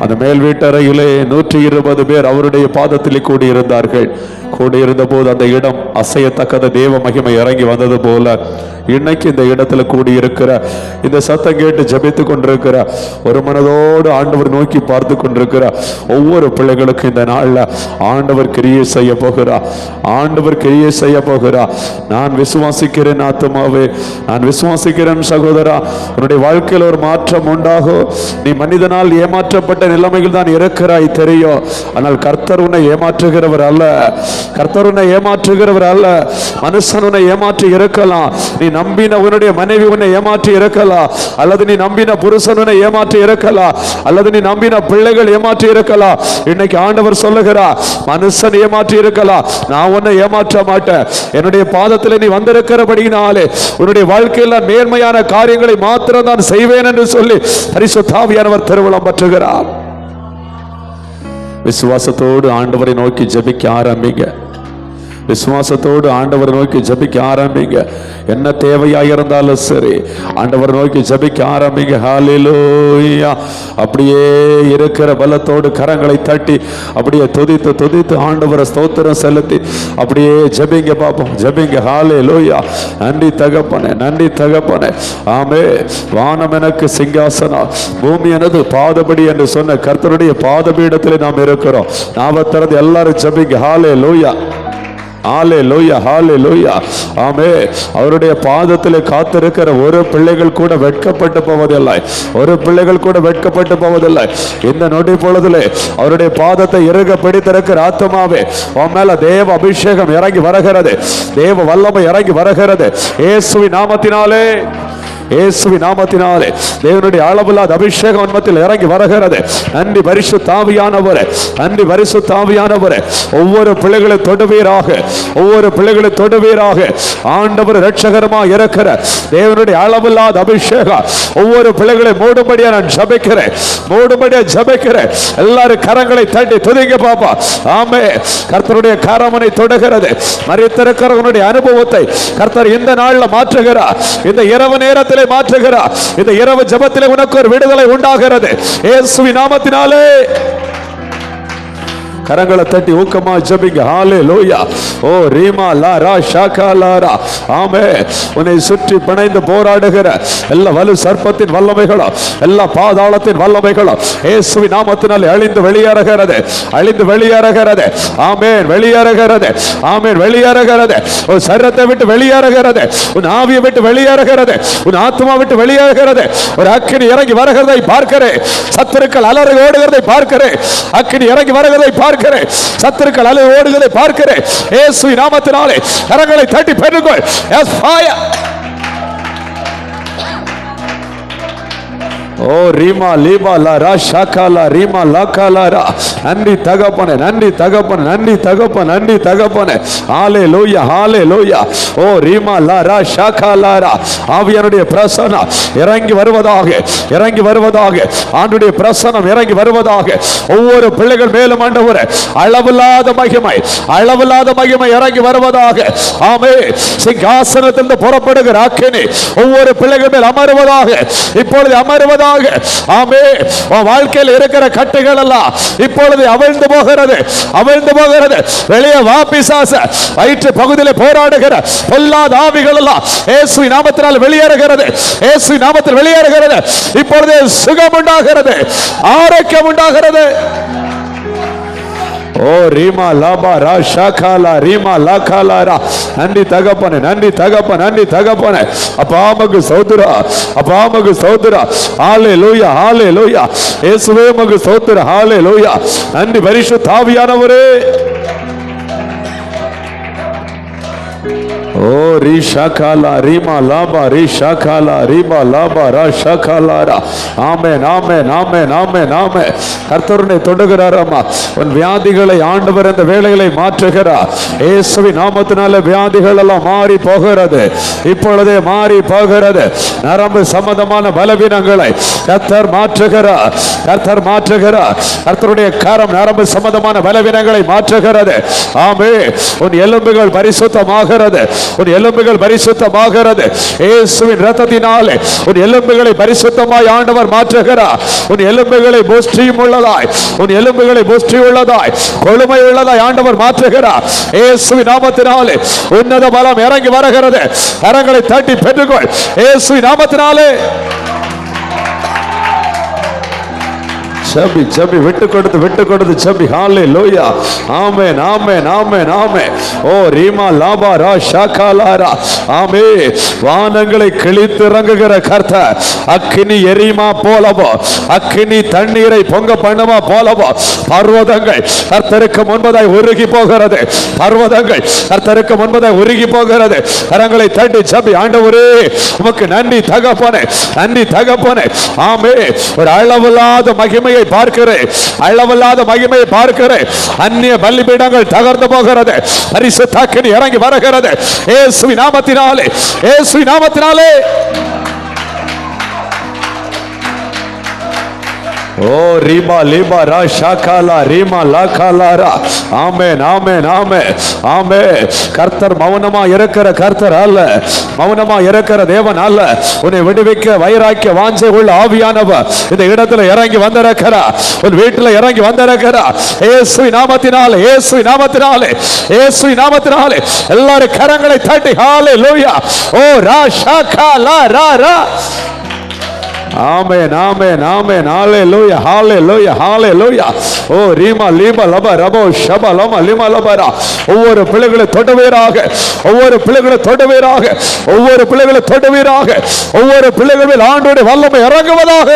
B: அந்த மேல் வீட்டறையிலே 120 பேர் அவருடைய பாதத்திலே கூடியிருந்தார்கள். கூடியிருந்த போது அந்த இடம் அசையத்தக்கத தேவ மகிமை இறங்கி வந்தது போல இன்னைக்கு இந்த இடத்துல கூடி இருக்கிற, இந்த சத்தம் கேட்டு ஜபித்து கொண்டிருக்கிற, ஒரு மனதோடு ஆண்டவர் நோக்கி பார்த்து கொண்டிருக்கிற ஒவ்வொரு பிள்ளைகளுக்கும் இந்த நாள்ல ஆண்டவர் கிரியை செய்ய போகிறார். ஆண்டவர் கிரியை செய்ய போகிறார். நான் விசுவாசிக்கிறேன் ஆத்துமாவே, நான் விசுவாசிக்கிறேன் சகோதரா, உன்னுடைய வாழ்க்கையில் ஒரு மாற்றம் உண்டாகும். நீ மனிதனால் ஏமாற்றப்பட்ட நிலைமைகள் தான் இருக்கிறாய் தெரியும். ஆனால் கர்த்தர் உன்னை ஏமாற்றுகிறவர் அல்ல. கர்த்தர் உன்னை ஏமாற்றுகிறவர் அல்ல. மனுஷன் உன்னை ஏமாற்றி இருக்கலாம். நீ நம்பின உன்னுடைய மனைவி உன்னை ஏமாற்றி இருக்கலாம், அல்லது நீ நம்பின புருஷன் உன்னை ஏமாற்றி இருக்கலாம், அல்லது நீ நம்பின பிள்ளைகள் ஏமாற்றி இருக்கலாம். இன்னைக்கு ஆண்டவர் சொல்லுகிறார், மனுஷன் ஏமாற்றி இருக்கலாம், நான் உன்னை ஏமாற்ற மாட்டேன். என்னுடைய பாதத்தில் நீ வந்திருக்கிறபடினாலே உன்னுடைய வாழ்க்கையில் நேர்மையான காரியங்களை மாத்திரம் தான் செய்வேன் என்று சொல்லி பரிசுத்த ஆவியானவர் திருவுளம் பற்றுகிறார். விசுவாசத்தோடு ஆண்டவரை நோக்கி ஜெபிக்க ஆரம்பிங்க. விசுவாசத்தோடு ஆண்டவரை நோக்கி ஜபிக்க ஆரம்பிங்க. என்ன தேவையாக இருந்தாலும் சரி ஆண்டவரை நோக்கி ஜபிக்க ஆரம்பிங்க. ஹல்லேலூயா. அப்படியே இருக்கிற பலத்தோடு கரங்களை தட்டி அப்படியே துதித்து துதித்து ஆண்டவரை ஸ்தோத்திரம் செலுத்தி அப்படியே ஜபிங்க பாப்போம். ஜபிங்க. ஹல்லேலூயா. நன்றி தகப்பனே, நன்றி தகப்பனே. ஆமே. வானம் எனக்கு சிங்காசனம், பூமி எனது பாதபடி என்று சொன்ன கர்த்தருடைய பாதபீடத்தில் நாம் இருக்கிறோம். நாமத்திறந்து எல்லாரும் ஜபிங்க. ஹல்லேலூயா. ஹல்லேலூயா, ஹல்லேலூயா. ஆமே. அவருடைய பாதத்தில் காத்திருக்கிற ஒரு பிள்ளைகள் கூட வெட்கப்பட்டு போவதில்லை. ஒரு பிள்ளைகள் கூட வெட்கப்பட்டு போவதில்லை. இந்த நொடி பொழுதிலே அவருடைய பாதத்தை இறுக பிடித்திருக்கிற ஆத்துமாவே, உன் மேல தேவ அபிஷேகம் இறங்கி வருகிறது. தேவ வல்லமை இறங்கி வருகிறது. இயேசுவின் நாமத்தினாலே, இயேசுவின் நாமத்தினாலே தேவனுடைய அளவில்லாத அபிஷேகம் உன்மத்தில் இறங்கி வருகிறது. நன்றி பரிசுத்த ஆவியானவரே, நன்றி பரிசுத்த ஆவியானவரே. ஒவ்வொரு பிள்ளைகளை தொடுவீராக, ஒவ்வொரு பிள்ளைகளை தொடுவீராக. ஆண்டவர் இரட்சகரமாக இருக்கிற தேவனுடைய அளவில்லாத அபிஷேகம் ஒவ்வொரு பிள்ளைகளை மூடும்படியா நான் ஜெபிக்கிறேன், மூடும்படியா ஜெபிக்கிறேன். எல்லாரும் கரங்களை தட்டி துதிங்க பாப்பா. ஆமே. கர்த்தருடைய கரமனை தொடுகிறது. மரித்திருக்கிறவனுடைய அனுபவத்தை கர்த்தர் இந்த நாளில் மாற்றுகிறார். இந்த இரவு நேரத்தில் மாற்றுகிறார். இந்த இரவு ஜெபத்திலே உனக்கு ஒரு விடுதலை உண்டாகிறது இயேசுவின் நாமத்தினாலே. கரங்களை தட்டி ஊக்கமா ஜெபிங்க. ஹல்லேலூயா. ஓ ரீமா லாரா ஷாகா லாரா. ஆமே. உன்னை சுற்றி பிணைந்து போராடுகிற எல்லா வலு சர்ப்பத்தின் வல்லமைகளும் எல்லா பாதாளத்தின் வல்லமைகளும் இயேசுவின் நாமத்தினால் அழிந்து வெளியேறுகிறது, அழிந்து வெளியேறுகிறது. ஆமென். வெளியேறுகிறது. ஆமென். வெளியேறுகிறது. உன் சரீரத்தை விட்டு வெளியேறுகிறது, உன் ஆவியை விட்டு வெளியேறுகிறது, உன் ஆத்மா விட்டு வெளியேறுகிறது. ஒரு அக்கினி இறங்கி வருகிறதை பார்க்கிறேன். சத்துருக்கள் அலறி ஓடுகிறதை பார்க்கிறேன். அக்கினி இறங்கி வருகிறதை பார்க்கிறேன். சத்துருக்கள் அலறி ஓடுகிறதை பார்க்கிறேன். இயேசுவின் நாமத்தினாலே கரங்களை தட்டி பெற்றுக்கொள். Yes fire. ஓ ரீமா லீபா லாரா ஷாகாலா ரீமா லாகாலாரா. நன்றி தகப்பனே, நன்றி தகப்பனே, நன்றி தகப்பனே, நன்றி தகப்பனே. ஹல்லேலூயா, ஹல்லேலூயா. ஓ ரீமா லாரா ஷாகாலாரா. ஆவியானுடைய பிரசன்னம் இறங்கி வருவதாக, இறங்கி வருவதாக. ஆண்டுடைய பிரசன்னம் இறங்கி வருவதாக. ஒவ்வொரு பிள்ளைகள் மேலும் ஆண்டவரே அளவில்லாத மகிமை, அளவில்லாத மகிமை இறங்கி வருவதாக. ஆமே. சிங்காசனத்திலிருந்து புறப்படுகிற அக்கினி ஒவ்வொரு பிள்ளைகள் மேல் அமருவதாக, இப்பொழுது அமருவதாக. ஆமே. வாழ்க்கையில் இருக்கிற கட்டுகள் எல்லாம் இப்பொழுது அவிழ்ந்து போகிறது, அவிழ்ந்து போகிறது. வெளியே வா பிசாசு. வயிற்று பகுதியில் போராடுகிற பொல்லாத ஆவிகள் எல்லாம் இயேசுவின் நாமத்தினால் வெளியேறுகிறது, இயேசுவின் நாமத்தில் வெளியேறுகிறது. இப்பொழுது சுகம் உண்டாகிறது, ஆரோக்கியம் உண்டாகிறது. ஓ ரீமா லாபா ரா ஷாகாலா ரீமா லாகாலாரா. நன்றி தகப்பனே, நன்றி தகப்பனே, நன்றி தகப்பனே. அப்பா உமக்கு ஸ்தோத்திரம், அப்பா உமக்கு ஸ்தோத்திரம். ஹல்லேலூயா, ஹல்லேலூயா. இயேசுவே உமக்கு ஸ்தோத்திரம். ஹல்லேலூயா. நன்றி பரிசுத்த ஆவியானவரே. ஓ ரீ ஷாகாலா ரீமா லாபா ரீ ஷாகாலா ரீமா லாபா ரா ஷாகாலாரா. ஆமென், ஆமென், ஆமென், ஆமென், ஆமென். கர்த்தருனை தொடுகிறாரம்மா. உன் வியாதிகளை ஆண்டவர் இந்த வேளைகளை மாற்றுகிறார். இயேசுவின் நாமத்தினால வியாதிகள் எல்லாம் மாறி போகிறது, இப்பொழுதே மாறி போகிறது. நரம்பு சம்பந்தமான பலவீனங்களை கர்த்தர் மாற்றுகிறார், கர்த்தர் மாற்றுகிறார். கர்த்தருடைய கரம் நரம்பு சம்பந்தமான பலவீனங்களை மாற்றுகிறது. ஆமென். உன் எலும்புகள் பரிசுத்தமாகிறது, உன் எலும்புகள் பரிசுத்தமாகிறது. இயேசுவின் இரத்தத்தினாலே உன் எலும்புகளை பரிசுத்தமாய் ஆண்டவர் மாற்றுகிறார். உன் எலும்புகளை புஷ்டியும் உள்ளதாய், உன் எலும்புகளை புஷ்டி உள்ளதாய், கொழுமை உள்ளதாய் ஆண்டவர் மாற்றுகிறார். இயேசுவின் நாமத்தினாலே உன்னத பலம் இறங்கி வருகிறது. கரங்களை தட்டி பெற்றுக்கொள். இயேசுவின் நாமத்தினாலே ஜெபி ஜெபி, விட்டு கொடுத்து ஜெபி. ஹalleluya, ஆமென் ஆமென் ஆமென் ஆமென். ஓ ரீமா லாபா ரா ஷாகாலாரா. ஆமென். வானங்களை கிழித்து இறங்குகிற கர்த்தர் அக்கினி எரிமா போலவோ, அக்கினி தண்ணீரை பொங்க பண்ணுமா போலவோ பர்வதங்கள் கர்த்தருக்கு முன்பதாய் உருகி போகிறது. பர்வதங்கள் கர்த்தருக்கு முன்பதாய் உருகி போகிறது. கரங்களை தட்டி ஜெபி. ஆண்டவரே உமக்கு நன்றி தகப்பனே, நன்றி தகப்பனே. ஆமென். ஒரு அளவில்லாத மகிமையை பார்க்கிறேன், அளவில்லாத மகிமையை பார்க்கிறேன். அந்நிய பலிபீடங்கள் தகர்ந்து போகிறது. பரிசுத்த அக்கினி இறங்கி வருகிறது. இயேசுவின் நாமத்தினாலே, இயேசுவின் நாமத்தினாலே. ஓ ரீமா லீபா ரா ஷாகாலா ரீமா லாகாலாரா. ஆமென் ஆமென் ஆமென் ஆமென். கர்த்தர் மௌனமா இருக்கிற கர்த்தர் அல்ல, மௌனமா இருக்கிற தேவன் அல்ல. உன்னை விடுவிக்க வைராக்கிய வாஞ்சை உள்ள ஆவியானவர் இந்த இடத்துல இறங்கி வந்திருக்கிறார். உன் வீட்டில் இறங்கி வந்திருக்கிறார். இயேசுவின் நாமத்தினாலே, இயேசுவின் நாமத்தினாலே, இயேசுவின் நாமத்தினாலே. எல்லாரும் கரங்களை தட்டி ஹalleluya. ஓ ரா ஷாகாலா ரா ரா. ஆமென் ஆமென் ஆமென். ஹalleluya ஹalleluya ஹalleluya. ஓ ரீமா லீபா லபா ரபோ ஷபா லமா லிமா லபரா. ஒவ்வொரு பிள்ளைகளை தொடுவீராக, ஒவ்வொரு பிள்ளைகளை தொடுவீராக, ஒவ்வொரு பிள்ளைகளை தொடுவீராக. ஒவ்வொரு பிள்ளைகளில் ஆண்டவருடைய வல்லமை இறங்குவதாக.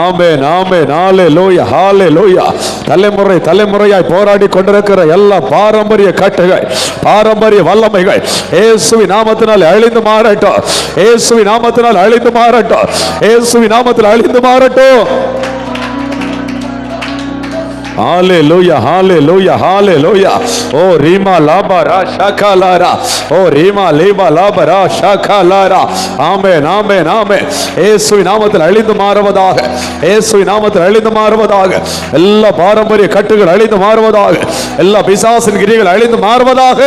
B: ஆமென் ஆமென். ஹalleluya ஹalleluya. தலைமுறை தலைமுறையாய் போராடி கொண்டிருக்கிற எல்லா பாரம்பரிய கட்டுகள், பாரம்பரிய வல்லமைகள் இயேசுவின் நாமத்தினால் அழிந்து மாறட்டும். இயேசுவின் நாமத்தினால் அழிந்து மாறட்டும். இயேசுவின் நாமத்தில் அழிந்து மாறட்டும். ஹalleluya hallelujah hallelujah. ஓ ரீமா லாபா ரா ஷாகாலாரா. ஓ ரீமா லீபா லாபா ரா ஷாகாலாரா. ஆமென் ஆமென் ஆமென். இயேசுவின் நாமத்தில் அழிந்து மாறுவதாக, இயேசுவின் நாமத்தில் அழிந்து மாறுவதாக. எல்லா பாரம்பரிய கட்டுகள் அழிந்து மாறுவதாக, எல்லா பிசாசின் கிரியைகள் அழிந்து மாறுவதாக.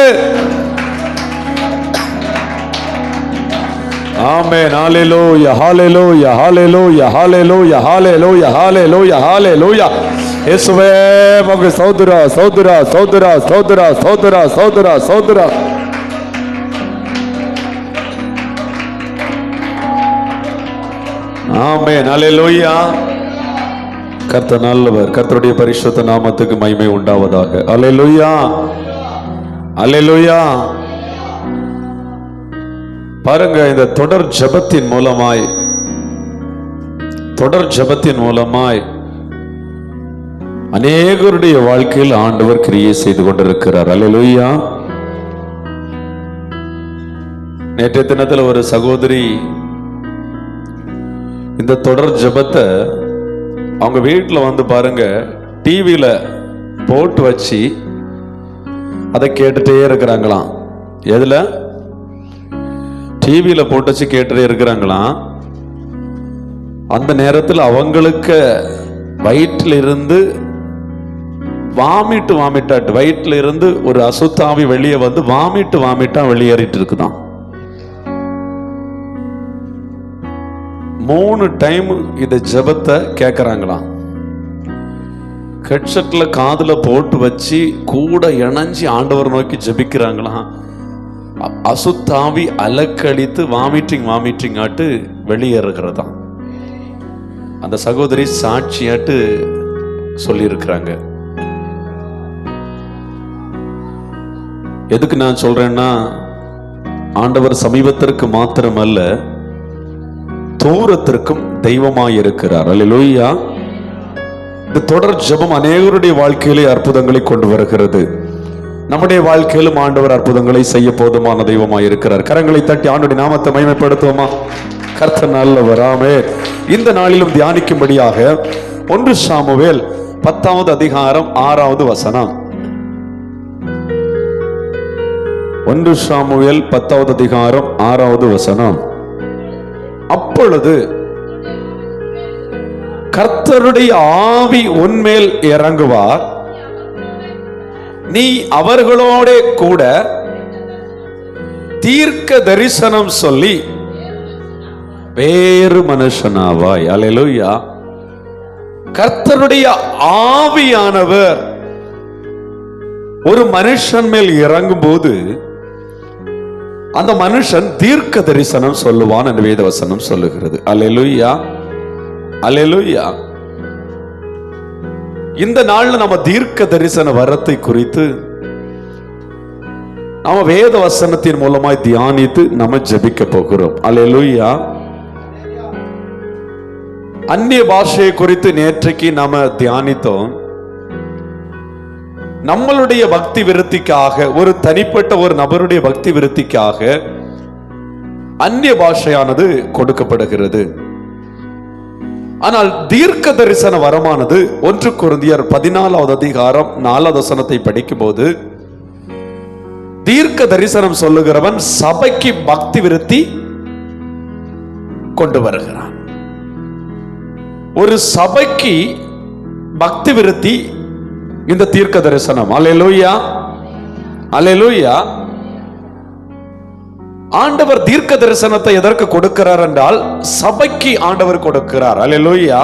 B: ஆமென். ஹalleluya hallelujah hallelujah hallelujah hallelujah hallelujah hallelujah. இயேசுவே உமக்கு ஸ்தோத்திர ஸ்தோத்திர ஸ்தோத்திர ஸ்தோத்திர ஸ்தோத்திர ஸ்தோத்திர ஸ்தோத்திர. ஆமென். ஹalleluya. கர்த்தர் நல்லவர். கர்த்தருடைய பரிசுத்த நாமத்துக்கு மகிமை உண்டாவதாக. ஹalleluya ஹalleluya. பாருங்க, இந்த தொடர் ஜெபத்தின் மூலமாய், தொடர் ஜெபத்தின் மூலமாய் அநேகருடைய வாழ்க்கையில் ஆண்டவர் கிரியை செய்து கொண்டிருக்கிறார். அல்லேலூயா. நேற்றைய தினத்தில் ஒரு சகோதரி இந்த தொடர் ஜெபத்தை அவங்க வீட்டில் வந்து பாருங்க டிவியில போட்டு வச்சு அதை கேட்டுட்டே இருக்கிறாங்களாம். எதுல? டிவியில போட்டு வச்சு கேட்டுட்டே இருக்கிறாங்களாம். அந்த நேரத்தில் அவங்களுக்கு வயிற்றில் இருந்து வாமிட்டாட்டு, வயிற்றில் இருந்து ஒரு அசுத்தாவி வெளியே வந்து வாமிட்டா வெளியேறிட்டு இருக்குதான். 3 டைம் இந்த ஜெபத்தை கேட்கறாங்களாம். ஹெட்செட்ல காதுல போட்டு வச்சு கூட இணைஞ்சி ஆண்டவர் நோக்கி ஜெபிக்கிறாங்களாம். அசுத்தாவி அலக்கழித்து வாமிட்டிங் ஆட்டு வெளியேறுகிறதா. அந்த சகோதரி சாட்சியாட்டு சொல்லி இருக்கிறாங்க. எதுக்கு நான் சொல்றேன்னா, ஆண்டவர் சமீபத்திற்கு மாத்திரமல்ல தூரத்திற்கும் தெய்வமாயிருக்கிறார். அல்லேலூயா. இந்த தொடர் ஜெபம் அநேகருடைய வாழ்க்கையிலே அற்புதங்களை கொண்டு வருகிறது. நம்முடைய வாழ்க்கையிலும் ஆண்டவர் அற்புதங்களை செய்ய போதுமான தெய்வமாயிருக்கிறார். கரங்களை தட்டி ஆண்டவருடைய நாமத்தை மகிமைப்படுத்துவோமா? கர்த்தர் நல்லவர். ஆமென். இந்த நாளிலும் தியானிக்கும்படியாக 1 சாமுவேல் 10வது அதிகாரம் 6வது வசனம். 1 சாமுவேல் 10வது அதிகாரம் 6வது வசனம். அப்பொழுது கர்த்தருடைய ஆவி உன்மேல் இறங்குவார், நீ அவர்களோட கூட தீர்க்க தரிசனம் சொல்லி வேறு மனுஷனாவாய். அல்லேலூயா. கர்த்தருடைய ஆவியானவர் ஒரு மனுஷன் மேல் இறங்கும் போது அந்த மனுஷன் தீர்க்க தரிசனம் சொல்லுவான் என்று வேதவசனம் சொல்லுகிறது. அல்லேலூயா, அல்லேலூயா. இந்த நாள்ல நம்ம தீர்க்க தரிசன வரத்தை குறித்து நாம வேத வசனத்தின் மூலமாய் தியானித்து நம்ம ஜெபிக்க போகிறோம். அல்லேலூயா. அந்நிய பாஷையை குறித்து நேற்றைக்கு நாம தியானித்தோம். நம்மளுடைய பக்தி விருத்திக்காக, ஒரு தனிப்பட்ட ஒரு நபருடைய பக்தி விருத்திக்காக அந்நிய பாஷையானது கொடுக்கப்படுகிறது. ஆனால் தீர்க்க தரிசன வரமானது 1 கொரிந்தியர் 14வது அதிகாரம் 4வது வசனத்தை படிக்கும் போது, தீர்க்க தரிசனம் சொல்லுகிறவன் சபைக்கு பக்தி விருத்தி கொண்டு வருகிறான். ஒரு சபைக்கு பக்தி விருத்தி இந்த தீர்க்க தரிசனம். அல்லேலூயா, அல்லேலூயா. ஆண்டவர் தீர்க்க தரிசனத்தை எதற்கு கொடுக்கிறார் என்றால் சபைக்கு ஆண்டவர் கொடுக்கிறார். அல்லேலூயா.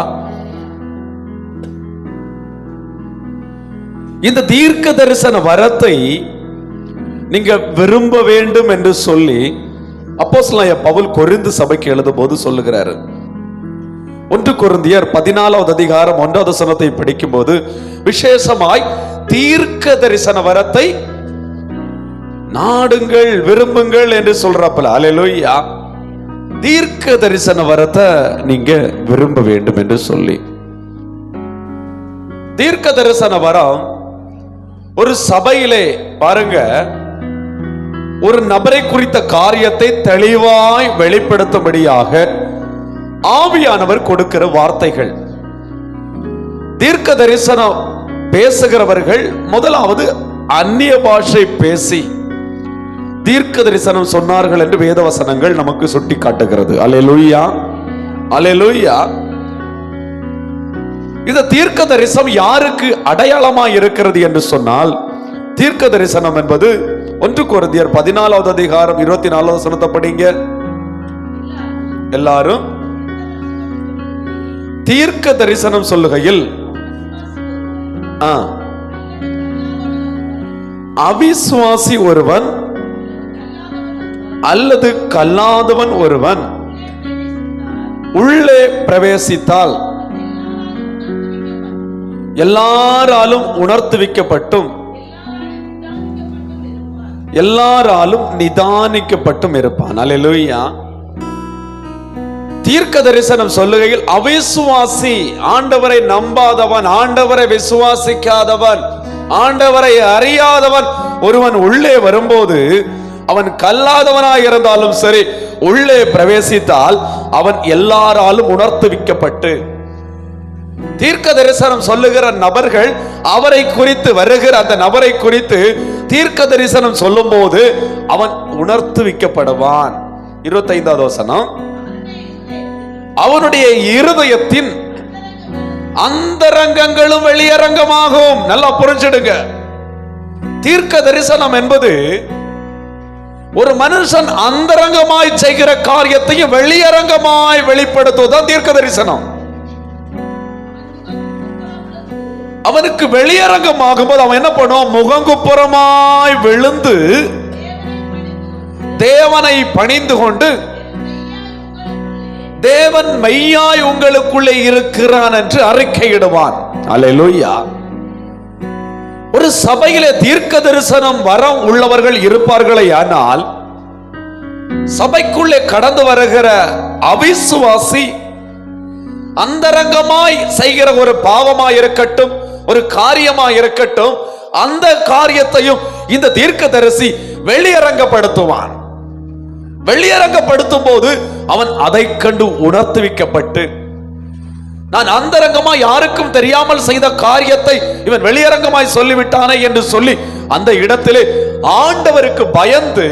B: இந்த தீர்க்க தரிசன வரத்தை நீங்க விரும்ப வேண்டும் என்று சொல்லி அப்போஸ்தலனாகிய பவுல் கொரிந்து சபைக்கு எழுதும் போது சொல்லுகிறார். 1 கொரிந்தியர் 14வது அதிகாரம் 1வது வசனத்தை படிக்கும் போது, விசேஷமாய் தீர்க்க தரிசன வரத்தை நாடுங்கள், விரும்புங்கள் என்று சொல்றப்பல. அல்லேலூயா. தீர்க்க தரிசன வரத்தை நீங்க விரும்ப வேண்டும் என்று சொல்லி, தீர்க்க தரிசன வரம் ஒரு சபையிலே பாருங்க, ஒரு நபரை குறித்த காரியத்தை தெளிவாய் வெளிப்படுத்தும்படியாக ஆவியானவர் கொடுக்கிற வார்த்தைகள். தீர்க்க தரிசனம் பேசுகிறவர்கள் முதலாவது அந்நிய பாஷை பேசி தீர்க்க தரிசனம் சொன்னார்கள் என்று வேதவசனங்கள் நமக்கு சுட்டி காட்டுகிறது. அல்லேலூயா, அல்லேலூயா. இந்த தீர்க்க தரிசனம் யாருக்கு அடையாளமாய் இருக்கிறது என்று சொன்னால், தீர்க்க தரிசனம் என்பது 1 கொரிந்தியர் 14வது அதிகாரம் 24வது வசனத்தை படிங்க எல்லாரும். தீர்க்க தரிசனம் சொல்லுகையில் அவிசுவாசி ஒருவன் அல்லது கல்லாதவன் ஒருவன் உள்ளே பிரவேசித்தால் எல்லாராலும் உணர்த்துவிக்கப்பட்டும் எல்லாராலும் நிதானிக்கப்பட்டும் இருப்பான். அல்லேலூயா. தீர்க்க தரிசனம் சொல்லுகையில் அவிசுவாசி, ஆண்டவரை நம்பாதவன், ஆண்டவரை விசுவாசிக்காதவன், ஆண்டவரை அறியாதவன் ஒருவன் உள்ளே வரும்போது, அவன் கல்லாதவனாய் இருந்தாலும் சரி, உள்ளே பிரவேசித்தால் அவன் எல்லாராலும் உணர்த்துவிக்கப்பட்டு, தீர்க்க தரிசனம் சொல்லுகிற நபர்கள் அவரை குறித்து, வருகிற அந்த நபரை குறித்து தீர்க்க தரிசனம் சொல்லும் போது அவன் உணர்த்துவிக்கப்படுவான். 25வது வசனம், அவனுடைய இருதயத்தின் அந்தரங்கங்களும் வெளியரங்கமாகும். நல்லா புரிஞ்சிடுங்க. தீர்க்க தரிசனம் என்பது ஒரு மனுஷன் அந்தரங்கமாய் செய்கிற காரியத்தையும் வெளியரங்கமாய் வெளிப்படுத்துவதுதான் தீர்க்க தரிசனம். அவனுக்கு வெளியரங்கமாகும் போது அவன் என்ன பண்ணுவான்? முகங்குப்புறமாய் விழுந்து தேவனை பணிந்து கொண்டு, தேவன் மெய்யாய் உங்களுக்குள்ளே இருக்கிறான் என்று அறிக்கையிடுவான். அல்லேலூயா. ஒரு சபையிலே தீர்க்க தரிசனம் வரம் உள்ளவர்கள் இருப்பார்களே, ஆனால் சபைக்குள்ளே கடந்து வருகிற அவிசுவாசி அந்தரங்கமாய் செய்கிற ஒரு பாவமாய் இருக்கட்டும், ஒரு காரியமாய் இருக்கட்டும், அந்த காரியத்தையும் இந்த தீர்க்கதரிசி வெளியரங்கப்படுத்துவான். வெளியரங்கப்படுத்தும் போது அவன் அதை கண்டு உணர்த்துவிக்கப்பட்டு, நான் அந்தரங்கமாய் யாருக்கும் தெரியாமல் செய்த காரியத்தை இவன் வெளியரங்கமாய் சொல்லிவிட்டானே என்று சொல்லி அந்த இடத்திலே ஆண்டவருக்கு பயந்து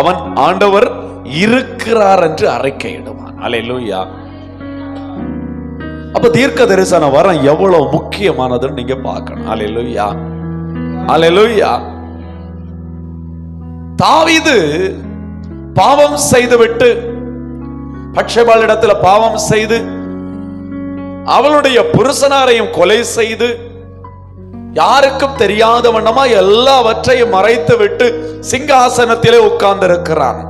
B: அவன் ஆண்டவர் இருக்கிறார் என்று அறிக்கையிடுவான். அல்லேலூயா. அப்ப தீர்க்க தரிசன வரம் எவ்வளவு முக்கியமானதுன்னு நீங்க பார்க்கணும். அல்லேலூயா. அல்லேலூயா. தாவீது பாவம் செய்துவிட்டு, பட்சேபாளிடத்தில் பாவம் செய்து, அவளுடைய புருஷனாரையும் கொலை செய்து, யாருக்கும் தெரியாத வண்ணமா எல்லாவற்றையும் மறைத்து விட்டு சிங்காசனத்திலே உட்கார்ந்திருக்கிறான்.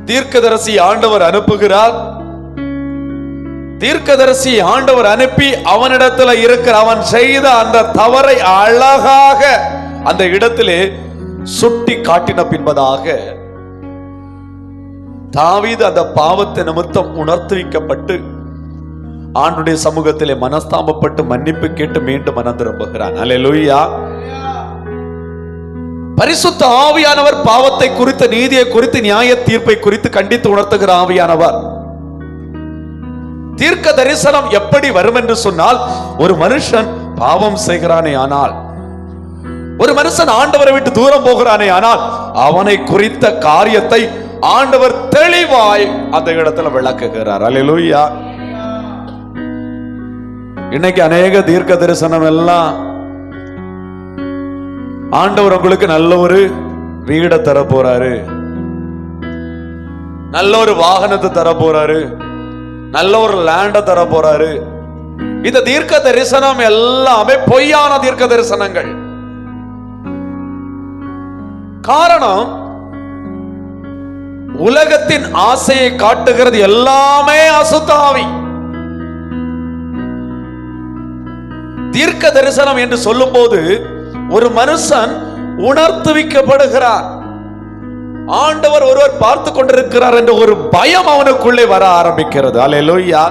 B: தீர்க்கதரிசி ஆண்டவர் அனுப்புகிறார். தீர்க்கதரிசி ஆண்டவர் அனுப்பி அவனிடத்தில் இருக்கிற அவன் செய்த அந்த தவறை அழகாக அந்த இடத்திலே சுட்டி காட்டின பின்பதாக தாவீது அந்த பாவத்தை நிமித்தம் உணர்த்துவிக்கப்பட்டு ஆண்டுடைய சமூகத்திலே மனஸ்தாபப்பட்டு மன்னிப்பு கேட்டு மீண்டும் மனம் திரும்புகிறான். அல்லேலூயா. பரிசுத்த ஆவியானவர் பாவத்தை குறித்து, நீதியை குறித்து, நியாய தீர்ப்பை குறித்து கண்டித்து உணர்த்துகிற ஆவியானவர். தீர்க்க தரிசனம் எப்படி வரும் என்று சொன்னால், ஒரு மனுஷன் பாவம் செய்கிறானே ஆனால், ஒரு மனுஷன் ஆண்டவரை விட்டு தூரம் போகிறானே ஆனால், அவனை குறித்த காரியத்தை ஆண்டவர் தெளிவாய் அந்த இடத்துல விளக்குகிறார். அல்லேலூயா. இன்னைக்கு அநேக தீர்க்க தரிசனம் எல்லாம், ஆண்டவர் உங்களுக்கு நல்ல ஒரு வீடை தர போறாரு, நல்ல ஒரு வாகனத்தை தர போறாரு, நல்ல ஒரு லேண்ட தர போறாரு. இந்த தீர்க்க தரிசனம் எல்லாமே பொய்யான தீர்க்க தரிசனங்கள். காரணம், உலகத்தின் ஆசையை காட்டுகிறது எல்லாமே அசுத்தாவி. தீர்க்க தரிசனம் என்று சொல்லும் போது ஒரு மனுஷன் உணர்த்துவிக்கப்படுகிறார். ஆண்டவர் ஒருவர் பார்த்து கொண்டிருக்கிறார் என்ற ஒரு பயம் அவனுக்குள்ளே வர ஆரம்பிக்கிறது. அல்லேலூயா.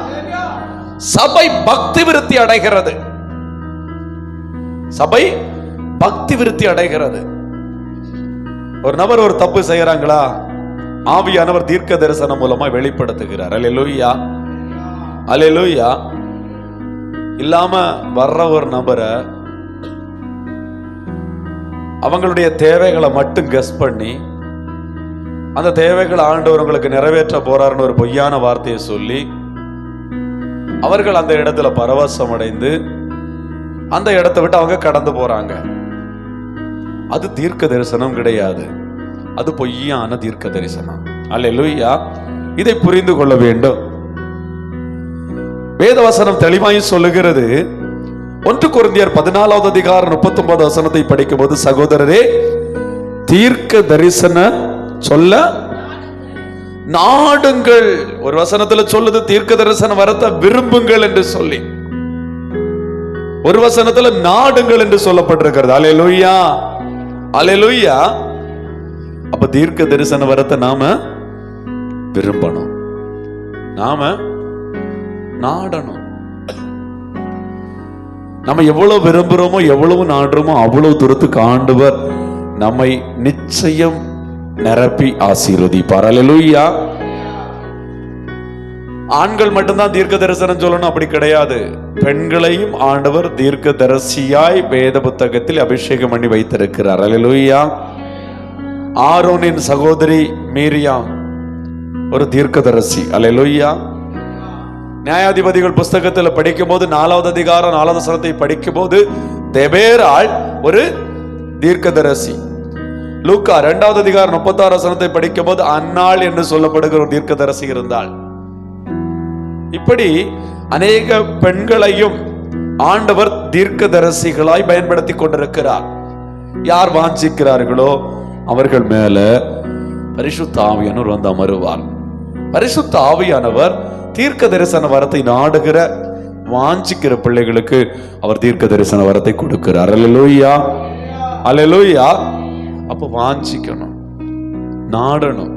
B: சபை பக்தி விருத்தி அடைகிறது. சபை பக்தி விருத்தி அடைகிறது. ஒரு நபர் ஒரு தப்பு செய்யறாங்களா, ஆவியானவர் தீர்க்க தரிசனம் மூலமா வெளிப்படுத்துகிறார். அல்லேலூயா. அல்லேலூயா. இல்லாம வர்ற ஒரு நபரை அவங்களுடைய தேவைகளை மட்டும் கெஸ் பண்ணி, அந்த தேவைகளை ஆண்டவர் உங்களுக்கு நிறைவேற்ற போறாருன்னு ஒரு பொய்யான வார்த்தையை சொல்லி, அவர்கள் அந்த இடத்துல பரவசம் அடைந்து அந்த இடத்தை விட்டு அவங்க கடந்து போறாங்க. அது தீர்க்க தரிசனம் கிடையாது, அது பொய்யான தீர்க்க தரிசனம். அல்லேலூயா. இதை புரிந்து கொள்ள வேண்டும். வேதவசனம் தெளிவாய் சொல்லுகிறது. 1 கொரிந்தியர் 14வது அதிகாரம் 39 வசனத்தை படிக்கும் போது, சகோதரரே, தீர்க்க தரிசன சொல்ல நாடுங்கள். ஒரு வசனத்துல சொல்லுது தீர்க்க தரிசன வரத்தை விரும்புங்கள் என்று சொல்லி, ஒரு வசனத்துல நாடுங்கள் என்று சொல்லப்பட்டிருக்கிறது. அல்லேலூயா. அல்லேலூயா. அப்ப தீர்க்க தரிசன வரத்தை நாம விரும்பணும், நாம நாடணும். நம்ம எவ்வளவு விரும்புறோமோ, எவ்வளவு நாடுறோமோ, அவ்வளவு தூரத்துக்கு ஆண்டவர் நம்மை நிச்சயம் நிரப்பி ஆசீர்வதிப்பார். அல்லேலூயா. ஆண்கள் மட்டும்தான் தீர்க்க தரிசனம் சொல்லணும் அப்படி கிடையாது. பெண்களையும் ஆண்டவர் தீர்க்க தரிசியாய் வேத புத்தகத்தில் அபிஷேகம் பண்ணி வைத்திருக்கிறார். அல்லேலூயா. ஆரோனின் சகோதரி மீரியாம் ஒரு தீர்க்கதரிசி. அல்லேலூயா. நியாயாதிபதிகள் புஸ்தகத்தில் படிக்கும் போது 4வது அதிகாரம் 4வது வசனத்தை படிக்கும் போது தெபேராள் ஒரு தீர்க்கதரிசி. லூக்கா 2வது அதிகாரம் 36 வசனத்தை படிக்கும் போது அன்னாள் என்று சொல்லப்படுகிற ஒரு தீர்க்கதரிசி இருந்தாள். இப்படி அநேக பெண்களையும் ஆண்டவர் தீர்க்கதரிசிகளாய் பயன்படுத்தி கொண்டிருக்கிறார். யார் வாஞ்சிக்கிறார்களோ அவர்கள் மேல பரிசுத்த ஆவியானவர் வந்து அமருவார். பரிசுத்த ஆவியானவர் தீர்க்க தரிசன வரத்தை நாடுகிற வாஞ்சிக்கிற பிள்ளைகளுக்கு அவர் தீர்க்க தரிசன வரத்தை கொடுக்கிறார். அல்லேலூயா. அல்லேலூயா. அப்ப வாஞ்சிக்கணும், நாடணும்.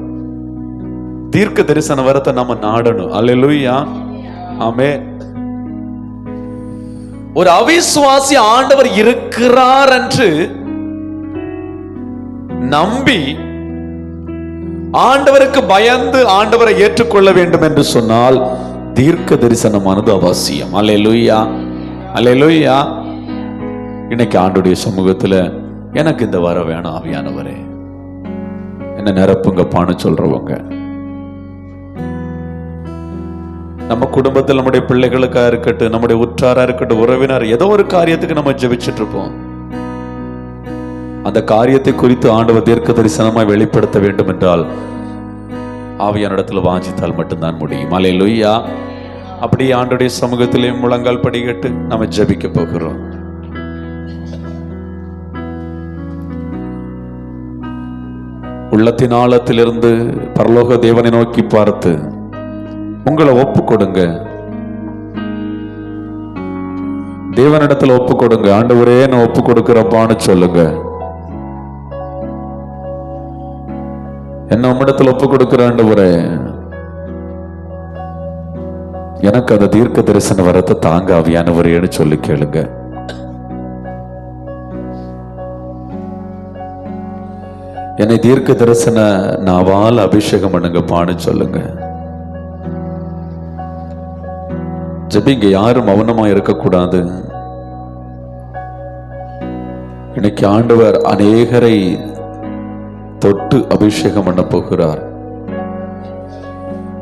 B: தீர்க்க தரிசன வரத்தை நம்ம நாடணும். அல்லேலூயா. ஆமென். ஒரு அவிசுவாசி ஆண்டவர் இருக்கிறார் என்று நம்பி ஆண்டவருக்கு பயந்து ஆண்டவரை ஏற்றுக்கொள்ள வேண்டும் என்று சொன்னால் தீர்க்க தரிசனமானது அவசியம். அல்லேலூயா. அல்லேலூயா. இன்னைக்கு ஆண்டவருடைய சமூகத்துல எனக்கு இந்த வர வேணும் ஆவியானவரே, என்ன நிரப்புங்க பான்னு சொல்றவங்க, நம்ம குடும்பத்தில் நம்முடைய பிள்ளைகளுக்கா இருக்கட்டும், நம்முடைய உற்றாரா இருக்கட்டும், உறவினர், ஏதோ ஒரு காரியத்துக்கு நம்ம ஜெபிச்சுட்டு இருப்போம். அந்த காரியத்தை குறித்து ஆண்டவர் தீர்க்க தரிசனமாய் வெளிப்படுத்த வேண்டும் என்றால் ஆவியானிடத்துல வாஞ்சித்தால் மட்டும்தான் முடியும். அல்லேலூயா. அப்படியே ஆண்டவருடைய சமூகத்திலே முழங்கால் படிக்கட்டு நம்ம ஜெபிக்க போகிறோம். உள்ளத்தின் ஆழத்திலிருந்து பரலோக தேவனை நோக்கி பார்த்து உங்களை ஒப்பு கொடுங்க. தேவனிடத்துல ஒப்பு கொடுங்க. ஆண்டவரே நான் ஒப்பு கொடுக்கிறப்பான்னு சொல்லுங்க. என்ன உம்மிடத்தில் ஒப்பு கொடுக்கிற ஆண்டவரே, எனக்கு அந்த தீர்க்க தரிசன வரத்தை தாங்க ஆவியானவரேன்னு சொல்லி கேளுங்க. என்னை தீர்க்க தரிசன நாவால் அபிஷேகம் பண்ணுங்க பான்னு சொல்லுங்க. ஜெபிங்க. யாரும் மௌனமா இருக்கக்கூடாது. இன்னைக்கு ஆண்டவர் அநேகரை தொட்டு அபிஷேகம் பண்ண போகிறார்.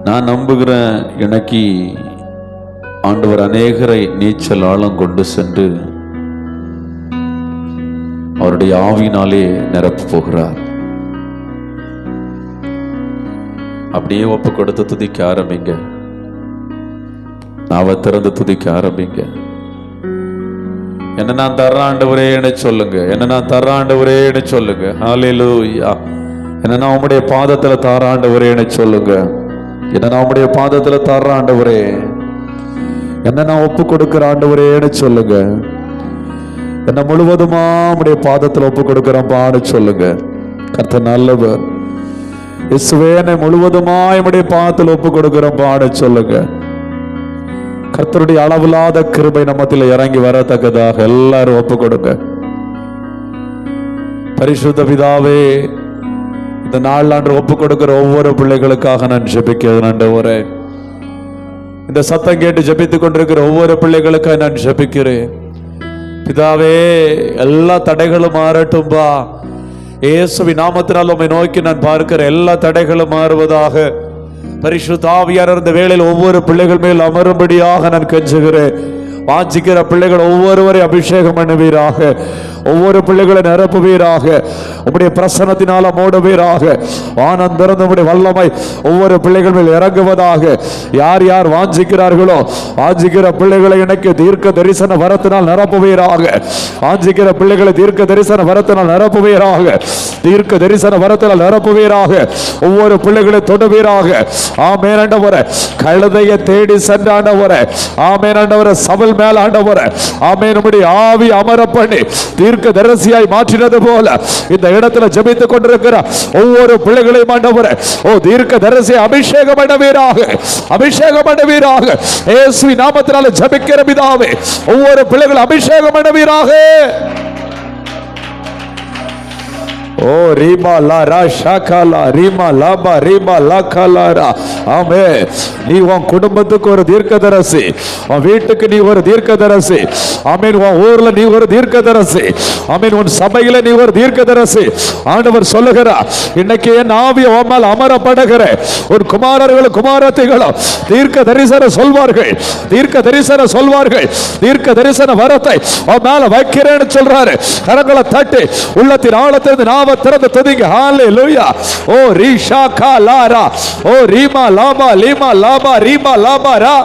B: நான் நம்புகிறேன், எனக்கு ஆண்டவர் அநேகரை நீச்சல் ஆழம் கொண்டு சென்று அவருடைய ஆவினாலே நிரப்ப போகிறார். அப்படியே ஒப்பு கொடுத்து துதிக்க ஆரம்பிங்க. நாவை திறந்து துதிக்க ஆரம்பிங்க. என்ன நான் தர்ற ஆண்டவரேன்னு சொல்லுங்க. என்ன நான் தர்ற ஆண்டவரேன்னு சொல்லுங்க. ஹல்லேலூயா. என்ன நான் உம்முடைய பாதத்துல தர்ற ஆண்டவரேன்னு சொல்லுங்க. என்ன நான் உம்முடைய பாதத்துல தர்ற ஆண்டவரே, என்ன நான் ஒப்பு கொடுக்கிற ஆண்டவரேன்னு சொல்லுங்க. என்ன முழுவதுமா உம்முடைய பாதத்துல ஒப்பு கொடுக்கிறப்பான்னு சொல்லுங்க. கர்த்தர் நல்லவர். இயேசுவே, என்னை முழுவதுமா உம்முடைய பாதத்துல ஒப்பு கொடுக்கிறப்பான்னு சொல்லுங்க. கர்த்தருடைய அளவில்லாத கிருபை நம்மத்தில் இறங்கி வரத்தக்கதாக எல்லாரும் ஒப்பு கொடுங்க. பரிசுத்த பிதாவே, இந்த நாள் ஒப்பு கொடுக்கிற ஒவ்வொரு பிள்ளைகளுக்காக நான் ஜெபிக்கிறேன் ஆண்டவரே. இந்த சத்தம் கேட்டு ஜெபித்துக் கொண்டிருக்கிற ஒவ்வொரு பிள்ளைகளுக்காக நான் ஜெபிக்கிறேன் பிதாவே. எல்லா தடைகளும் மாறட்டும்பா. இயேசுவின் நாமத்தினால் உம்மை நோக்கி நான் பார்க்கிற எல்லா தடைகளும் மாறுவதாக. பரிசுத்த ஆவியானவர் இந்த வேளையில் ஒவ்வொரு பிள்ளைகள் மேல் அமரும்படியாக நான் கெஞ்சுகிறேன். வாஞ்சிக்கிற பிள்ளைகள் ஒவ்வொருவரை அபிஷேகம் பண்ணுவீராக. ஒவ்வொரு பிள்ளைகளை நிரப்புவீராக. உம்முடைய பிரசன்னத்தினால மூடுவீராக. வானம் திறந்து உம்முடைய வல்லமை ஒவ்வொரு பிள்ளைகள் மேல் இறங்குவதாக. யார் யார் வாஞ்சிக்கிறார்களோ வாஞ்சிக்கிற பிள்ளைகளை எனக்கு தீர்க்க தரிசன வரத்தினால் நிரப்புவீராக. வாஞ்சிக்கிற பிள்ளைகளை தீர்க்க தரிசன வரத்தினால் நிரப்புவீராக. தீர்க்க தரிசன வரத்தினால் நிரப்புவீராக. ஒவ்வொரு பிள்ளைகளை தொடுவீராக. ஆமென் ஆண்டவரே. கழுதையை தேடி சென்ற ஆண்டவரே, ஆமென் ஆண்டவரே. சபல் மேல் ஆண்டவரே, ஆமென். உம்முடைய ஆவி அமர பண்ணி தீர்க்க தரிசியாய் மாற்றினது போல இந்த இடத்துல ஜெபித்துக் கொண்டிருக்கிற ஒவ்வொரு பிள்ளைகளையும் ஆண்டவரே, ஓ தீர்க்க தரிசி அபிஷேகம் பண்ணுவீராக. அபிஷேகம் பண்ணுவீராக. இயேசுவின் நாமத்தினால ஜெபிக்கிற பிதாவே, ஒவ்வொரு பிள்ளைகளும் அபிஷேகம் பண்ணுவீராக. ஓ ரீமா லா ரா ஷாகாலா ரீமா லாபா ரீமா லாகாலாரா. ஆமென். நீ உன் குடும்பத்துக்கு ஒரு தீர்க்கதரிசி, உன் வீட்டுக்கு நீ ஒரு தீர்க்கதரிசி. ஆமென். உன் ஊர்ல நீ ஒரு தீர்க்கதரிசி. ஆமென். உன் சபையில நீ ஒரு தீர்க்கதரிசி. ஆண்டவர் சொல்லுகிறார், இன்னைக்கு என் ஆவி உன் மேல் அமரப்படுகிற உன் குமாரர்களும் குமாரத்திகளும் தீர்க்க தரிசனம் சொல்வார்கள். தீர்க்க தரிசனம் சொல்வார்கள். தீர்க்க தரிசன வரத்தை உன் மேல வைக்கிறேன்னு சொல்றாரு. கரங்களை தட்டி உள்ளத்தின் ஆழத்திலிருந்து நாம திறந்து துதிங்க. ஹல்லேலூயா. ஓ ரீஷா காலாரா. ஓ ரீமா லாபா லீமா லாபா ரீமா லாபா ரா.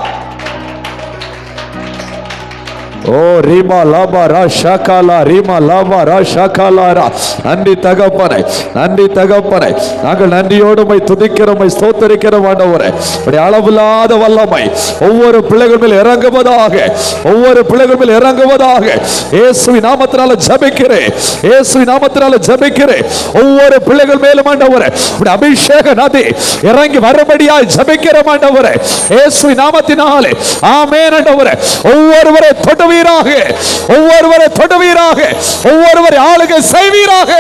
B: ஓ ரீமா லாபா ரா ஷாகாலா ரீமா லாபா ரா ஷாகாலாரா. நன்றி தகப்பனே, நன்றி தகப்பனே. நாங்கள் நன்றியோடு உம்மை துதிக்கிறோம், உம்மை ஸ்தோத்திரிக்கிறோம் ஆண்டவரே. உம்முடைய அளவில்லாத வல்லமை ஒவ்வொரு பிள்ளைகள் மேல் இறங்குவதாக. ஒவ்வொரு பிள்ளைகள் மேல் இறங்குவதாக. இயேசுவின் நாமத்தினால ஜெபிக்கிறேன். இயேசுவின் நாமத்தினால ஜெபிக்கிறேன். ஒவ்வொரு பிள்ளைகள் மேலும் ஆண்டவரே உம்முடைய அபிஷேக நதி இறங்கி வரும்படியாய் ஜெபிக்கிறோம் ஆண்டவரே. இயேசுவின் நாமத்தினாலே ஆமென் ஆண்டவரே. ஒவ்வொருவரை தொடுவீராக. ஒவ்வொருவரை தொடுவீராக. ஒவ்வொருவரை ஆளுகை செய்வீராக.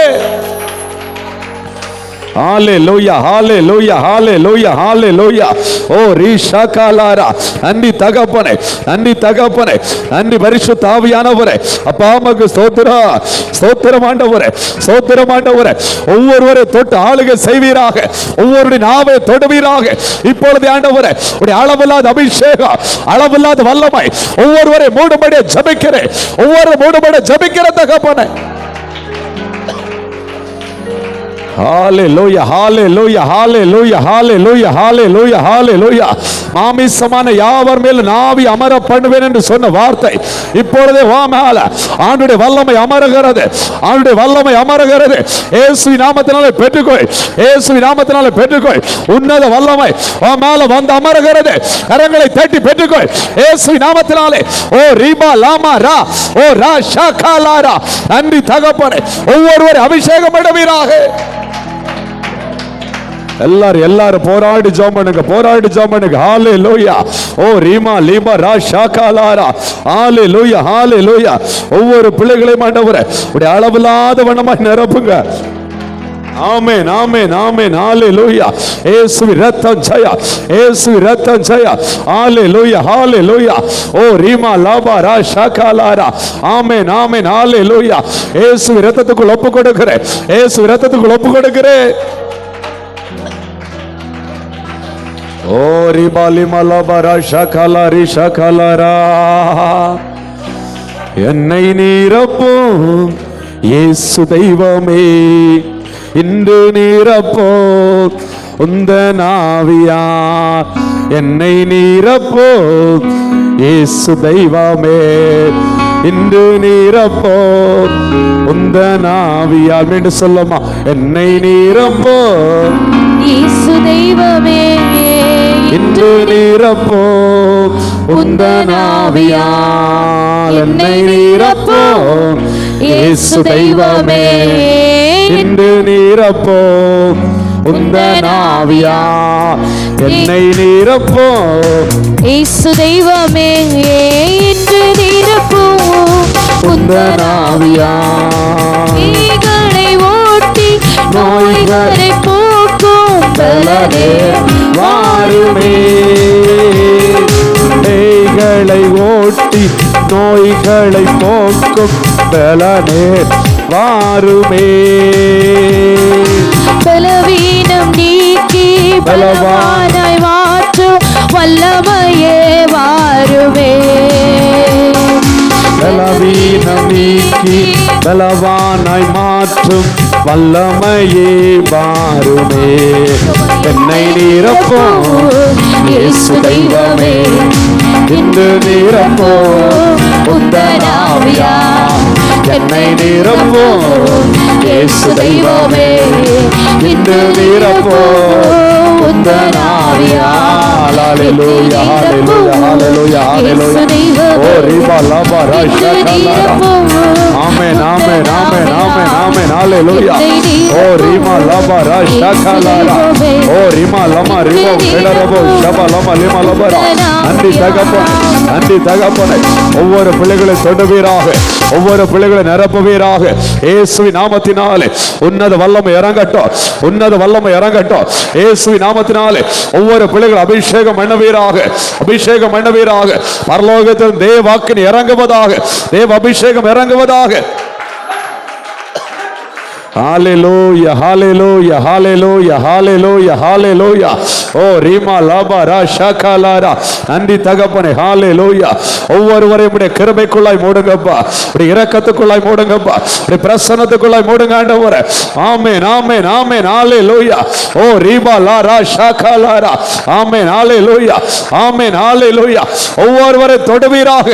B: ஹalleluya ஹalleluya ஹalleluya ஹalleluya. ஓ ரீஷாகாலாரா. நன்றி தகப்பனே, நன்றி தகப்பனே, நன்றி பரிசுத்த ஆவியானவரே. அப்பா உமக்கு ஸ்தோத்திரம், ஸ்தோத்திரம் ஆண்டவரே, ஸ்தோத்திரம் ஆண்டவரே. ஒவ்வொருவரை தொட்டு ஆளுகை செய்வீராக, ஒவ்வொருடைய நாவை தொடுவீராக. இப்பொழுது ஆண்டவரே உடைய அளவில்லாத அபிஷேகம், அளவில்லாத வல்லமை ஒவ்வொருவரை மூடும்படியே ஜெபிக்கிறேன், ஒவ்வொரு மூடும்படியே ஜெபிக்கிற தகப்பனே. ஹalleluya ஹalleluya ஹalleluya ஹalleluya ஹalleluya ஹalleluya. மாமிசமான யாவர் மேல் நாவி அமர பண்ணுவேன் என்று சொன்ன வார்த்தை இப்பொழுதே வா மேல ஆண்டுடைய வல்லமை அமருகிறது, ஆண்டுடைய வல்லமை அமருகிறது. இயேசுவின் நாமத்தினாலே பெற்றுக்கொள், இயேசுவின் நாமத்தினாலே பெற்றுக்கொள். உன்னத வல்லமை வா மேல வந்து அமருகிறது. கரங்களை தட்டி பெற்றுக்கொள் இயேசுவின் நாமத்தினாலே. ஓ ரீபா லாமா ரா, ஓ ரா ஷாகாலாரா. நன்றி தகப்பனே. ஒவ்வொருவரை அபிஷேகம் பண்ணுவீராக. எல்லாரும் போராடி ஜெபம் பண்ணுங்க, போராடி ஜெபம் பண்ணுங்க. ஹalleluya. ஓ ரீமா லீபா ரா ஷாகாலாரா. ஹalleluya ஹalleluya. ஒவ்வொரு பிள்ளைகளையும் ஆண்டவரே உடைய அளவில்லாத வண்ணமாய் நிரப்புங்க. ஆமென் ஆமென் ஆமென். ஹalleluya. இயேசுவின் இரத்தம் ஜெயா, இயேசுவின் இரத்தம் ஜெயா. ஹalleluya ஹalleluya. ஓ ரீமா லாபா ரா ஷாகாலாரா. ஆமென் ஆமென். ஹalleluya. இயேசுவின் இரத்தத்துக்குள் ஒப்பு கொடுக்கிறேன், இயேசுவின் இரத்தத்துக்குள் ஒப்பு கொடுக்கிறேன். ஓ ரிபாலி மலபரா ஷகலரி ஷகலரா. என்னை நீரப்பும் இயேசு தெய்வமே, இன்று நீரப்பும் உந்தன் ஆவியார். என்னை நீரப்பும் இயேசு தெய்வமே, இன்று நீரப்பும் உந்தன் ஆவியார். மீண்டும் சொல்லுமா. என்னை நீரப்பும்
A: இயேசு தெய்வமே,
B: இன்று நீரப்போம் உந்தன் ஆவியால். என்னை நீரப்போம் இயேசு தெய்வமே, இன்று நீரப்போம் உந்தன் ஆவியால். என்னை நீரப்போம்
A: இயேசு தெய்வமே, இன்று நீரப்போம்
B: உந்தன் ஆவியால்.
A: நீகளை ஓட்டி நோய்களை போக்கும் பலனே
B: வாருமே. நோய்களை ஓட்டி நோய்களை போக்கும் பலனே வாருமே.
A: பலவீனம் நீக்கி பலவானாய் மாற்றும் வல்லமையே வாருமே.
B: பலவீனம் நீக்கி பலவானாய் மாற்றும் வல்லமையே வாருமே. என்னை நீரப்போம் இயேசு தெய்வமே, இன்று நீரப்போம் உந்தன் ஆவியார். என்னை நீரப்போம் இயேசு தெய்வமே, இன்று நீரப்போம் உந்தன் ஆவியார். ஹalleluya ஹalleluya ஹalleluya ஹalleluya. ஓ ரிபா லாபா ரா ஷகலாரா. ஆமென் ஆமென் ஆமென் ஆமென் ஆமென். ஹalleluya. ஓ ரிமா லாபா ரா ஷகலாரா. ஓ ரிமா லமா ரிபோ கேடரபோ ஷபா லமா லிமா லபரா. நன்றி தகப்பனே, நன்றி தகப்பனே. ஒவ்வொரு பிள்ளைகளை தொடுவீராக, ஒவ்வொரு பிள்ளைகளை நிரப்புவீராக. இயேசுவின் நாமத்தினாலே உன்னத வல்லமை இறங்கட்டும், உன்னத வல்லமை இறங்கட்டும். இயேசுவின் நாமத்தினாலே ஒவ்வொரு பிள்ளைகள் அபிஷேகம் பண்ணுவீராக, அபிஷேகம் பண்ணுவீராக. பரலோகத்தில் தேவ வாக்கின் இறங்குவதாக, தேவ அபிஷேகம் இறங்குவதாக. ஹalleluya ஹalleluya ஹalleluya ஹalleluya ஹalleluya. ஓ ரீமா லாபா ரா ஷகலாரா. நன்றி தகப்பனே. ஹalleluya. ஒவ்வொருவரையும் உடைய கிருபைக்குள்ளாய் மூடுங்கப்பா, உடைய இரக்கத்துக்குள்ளாய் மூடுங்கப்பா, உடைய பிரசன்னத்துக்குள்ளாய் மூடுங்க ஆண்டவரே. ஆமென் ஆமென் ஆமென். ஹalleluya. ஓ ரீபா லா ரா ஷகலாரா. ஆமென் ஹalleluya ஆமென் ஹalleluya. ஒவ்வொருவரை தொடுவீராக,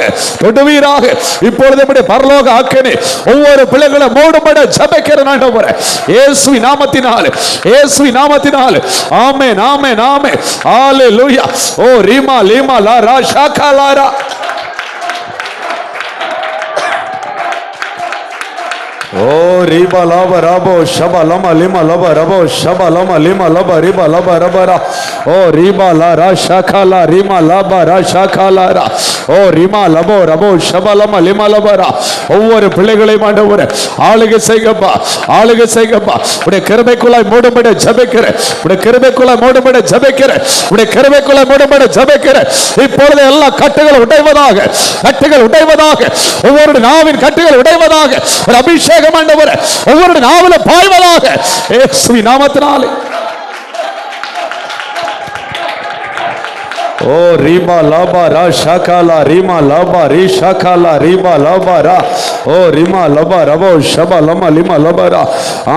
B: தொடுவீராக. இப்பொழுது உடைய பரலோக ஆக்கினை ஒவ்வொரு பிள்ளைகளை மூடும்பட ஜெபிக்கிறேன் ஆண்டவரே. இயேசுவின் நாமத்தினாலே, இயேசுவின் நாமத்தினாலே. ஆமென் ஆமென் ஆமென். ஹalleluya. ஓ ரீமா லீமா லா ரா ஷகலாரா. ஓ ரிபா லப ரபோ ஷப லம லிம லப ரபோ ஷப லம லிம லப ரிபா லப ரபரா. ஓ ரிபா லா ரா ஷகலா ரிமா லப ரா ஷகலா ரா. ஓ ரிமா லபோ ரபோ ஷப லம லிம லபரா. ஒவ்வொரு பிள்ளைகளையும் ஆண்டவரே ஆளுகை செய்கப்பா, ஆளுகை செய்கப்பா. உடைய கிருபைக்குள்ளாய் மூடும்படி ஜெபிக்கிறேன், உடைய கிருபைக்குள்ளாய் மூடும்படி ஜெபிக்கிறேன், உடைய கிருபைக்குள்ளாய் மூடும்படி ஜெபிக்கிறேன். இப்பொழுது எல்லா கட்டுகள் உடைவதாக, கட்டுகள் உடைவதாக, ஒவ்வொரு நாவின் கட்டுகள் உடைவதாக. ஒரு அபிஷேகம் ஆண்டவரே ஒவ்வொரு நாவில பாய்வதாக இயேசுவின் நாமத்தினாலே. ஓ ரீமா லாபா ரா ஷாகாலா ரீமா லாபா ரீ ஷாகாலா ரீமா லாபா ரா. ஓ ரிமா லபா ரபோ ஷப லம லிமா லபா ரா.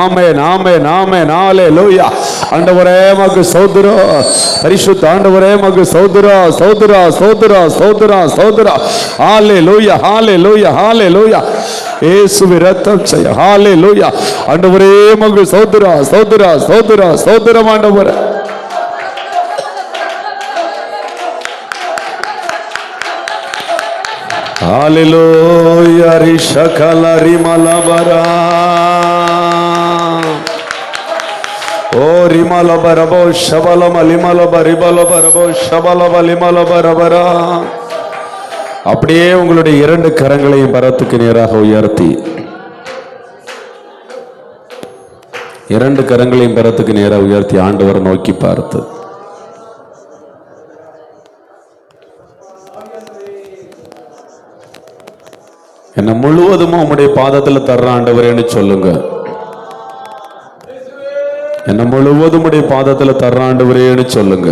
B: ஆமென் ஆமென் ஆமென் ஹalleluya. ஆண்டவரே மக்கு ஸ்தோத்திரம், பரிசுத்த ஆண்டவரே மக்கு ஸ்தோத்திரம் ஸ்தோத்திரம் ஸ்தோத்திரம் ஸ்தோத்திரம் ஸ்தோத்திரம். ஹalleluya ஹalleluya ஹalleluya. இயேசுவின் இரத்தம் செய்ய ஹalleluya. ஆண்டவரே மக்கு ஸ்தோத்திரம் ஸ்தோத்திரம் ஸ்தோத்திரம் ஸ்தோத்திரம் ஆண்டவரே. ஹalleluya ரிஷகல ரிமலபரா. ஓ ரிமலபரபோ ஷபலம லிமலப ரிபலபரபோ ஷபலப லிமலபரபரா. அப்படியே உங்களுடைய இரண்டு கரங்களையும் பரத்துக்கு நேராக உயர்த்தி, இரண்டு கரங்களையும் பரத்துக்கு நேராக உயர்த்தி ஆண்டவரை நோக்கி பார்த்து, என்ன முழுவதும் உம்முடைய பாதத்துல தர்ற ஆண்டவரேன்னு சொல்லுங்க. என்ன முழுவதும் உடைய பாதத்துல தர்ற ஆண்டவரேன்னு சொல்லுங்க.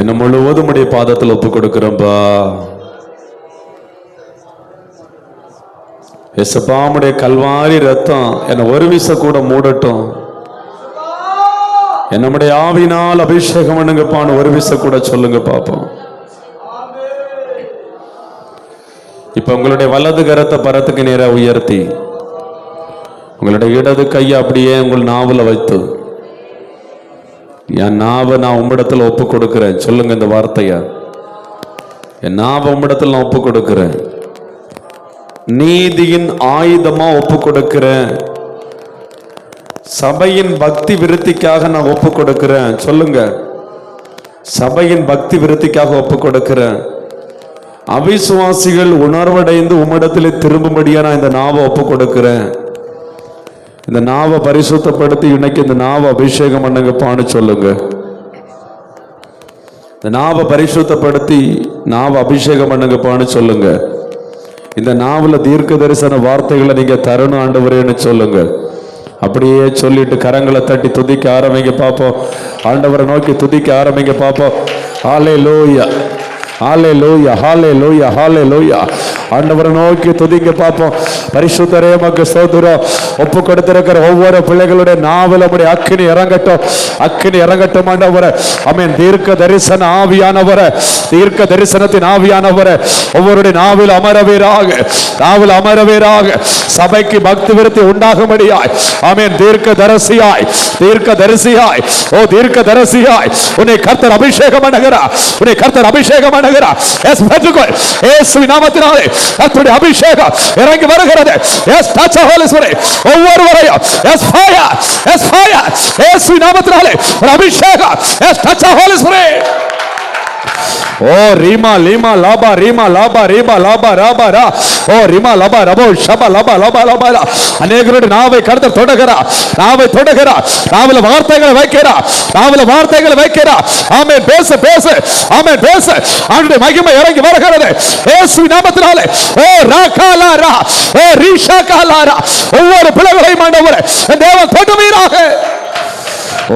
B: என்ன முழுவதும் உடைய பாதத்துல ஒப்பு கொடுக்கிறோம்பா. எசப்பாமுடைய கல்வாரி ரத்தம் என்ன ஒரு விச கூட மூடட்டும். என்னுடைய ஆவினால் அபிஷேகம் பண்ணுங்கப்பான்னு ஒரு விச கூட சொல்லுங்க பாப்போம். இப்ப உங்களுடைய வலது கரத்தை பரத்துக்கு நேராக உயர்த்தி, உங்களுடைய இடது கையை அப்படியே உங்கள் நாவல வைத்து, என் நாவை நான் உம்மிடத்தில் ஒப்பு கொடுக்கிறேன் சொல்லுங்க இந்த வார்த்தைய. என் நாவை உம்மிடத்தில் நான் ஒப்பு கொடுக்கிறேன், நீதியின் ஆயுதமா ஒப்பு கொடுக்கிறேன், சபையின் பக்தி விருத்திக்காக நான் ஒப்பு கொடுக்கிறேன் சொல்லுங்க. சபையின் பக்தி விருத்திக்காக ஒப்பு கொடுக்கிறேன். அவிசுவாசிகள் உணர்வடைந்து உம்மிடத்திலே திரும்பும்படியா நான் இந்த நாவை ஒப்பு கொடுக்கிறேன். இந்த நாவை பரிசுத்தப்படுத்தி இன்னைக்கு இந்த நாவை அபிஷேகம் பண்ணுங்கப்பான்னு சொல்லுங்க. இந்த நாவை பரிசுத்தப்படுத்தி நாவை அபிஷேகம் பண்ணுங்கப்பான்னு சொல்லுங்க. இந்த நாவல தீர்க்க தரிசன வார்த்தைகளை நீங்க தரணும் ஆண்டவரேன்னு சொல்லுங்க. அப்படியே சொல்லிட்டு கரங்களை தட்டி துதிக்க ஆரம்பிங்க பாப்போம். ஆண்டவரை நோக்கி துதிக்க ஆரம்பிங்க பாப்போம். ஹalleluya ஹalleluya ஹalleluya ஹalleluya. ஆண்டவரை நோக்கி துதிக்க பாப்போம். பரிசுத்தரே மக்கு ஸ்தோத்திரம். ஒப்பு கொடுத்திருக்கிற ஒவ்வொரு பிள்ளைகளுடைய நாவல உம்முடைய அக்கினி இறங்கட்டும், அக்கினி இறங்கட்டும் ஆண்டவரே. ஆமென். தீர்க்க தரிசன ஆவியானவரே, தீர்க்க தரிசனத்தின் ஆவியானவரே ஒவ்வொருடைய நாவில் அமரவீராக, நாவில் அமரவீராக சபைக்கு பக்தி விருத்தி உண்டாகும்படியாய். ஆமென். தீர்க்க தரிசியாய், தீர்க்க தரிசியாய், ஓ தீர்க்க தரிசியாய் உன்னை கர்த்தர் அபிஷேகம் பண்ணுகிறார், உன்னை கர்த்தர் அபிஷேகம் பண்ணுகிறார். எஸ் பெற்றுக்கொள் இயேசுவின் நாமத்தினாலே கர்த்தருடைய அபிஷேகம் இறங்கி வருகிறது. Yes touch the Holy Spirit ஒவ்வொருவரையும். எஸ் ஃபயர், எஸ் ஃபயர் இயேசுவின் நாமத்தினாலே ஒரு அபிஷேகம். Yes touch the Holy Spirit. ஓ ரீமா லீமா லாபா ரீமா லாபா ரீமா லாபா ராபா ரா. ஓ ரீமா லாபா ரபோ ஷபா லாபா லாபா லாபா ரா. அநேகருடைய நாவை கர்த்தர் தொடுகிறார், நாவை தொடுகிறார், நாவில வார்த்தைகளை வைக்கிறார், நாவில வார்த்தைகளை வைக்கிறார். ஆமென். பேசு பேசு, ஆமென் பேசு. ஆண்டவருடைய மகிமை இறங்கி வருகிறது இயேசுவின் நாமத்தினாலே. ஓ ராகாலா ரா, ஓ ரீஷாகாலா ரா. ஒவ்வொரு பிள்ளைகளையும் ஆண்டவரே தேவன் தொடுவீராக.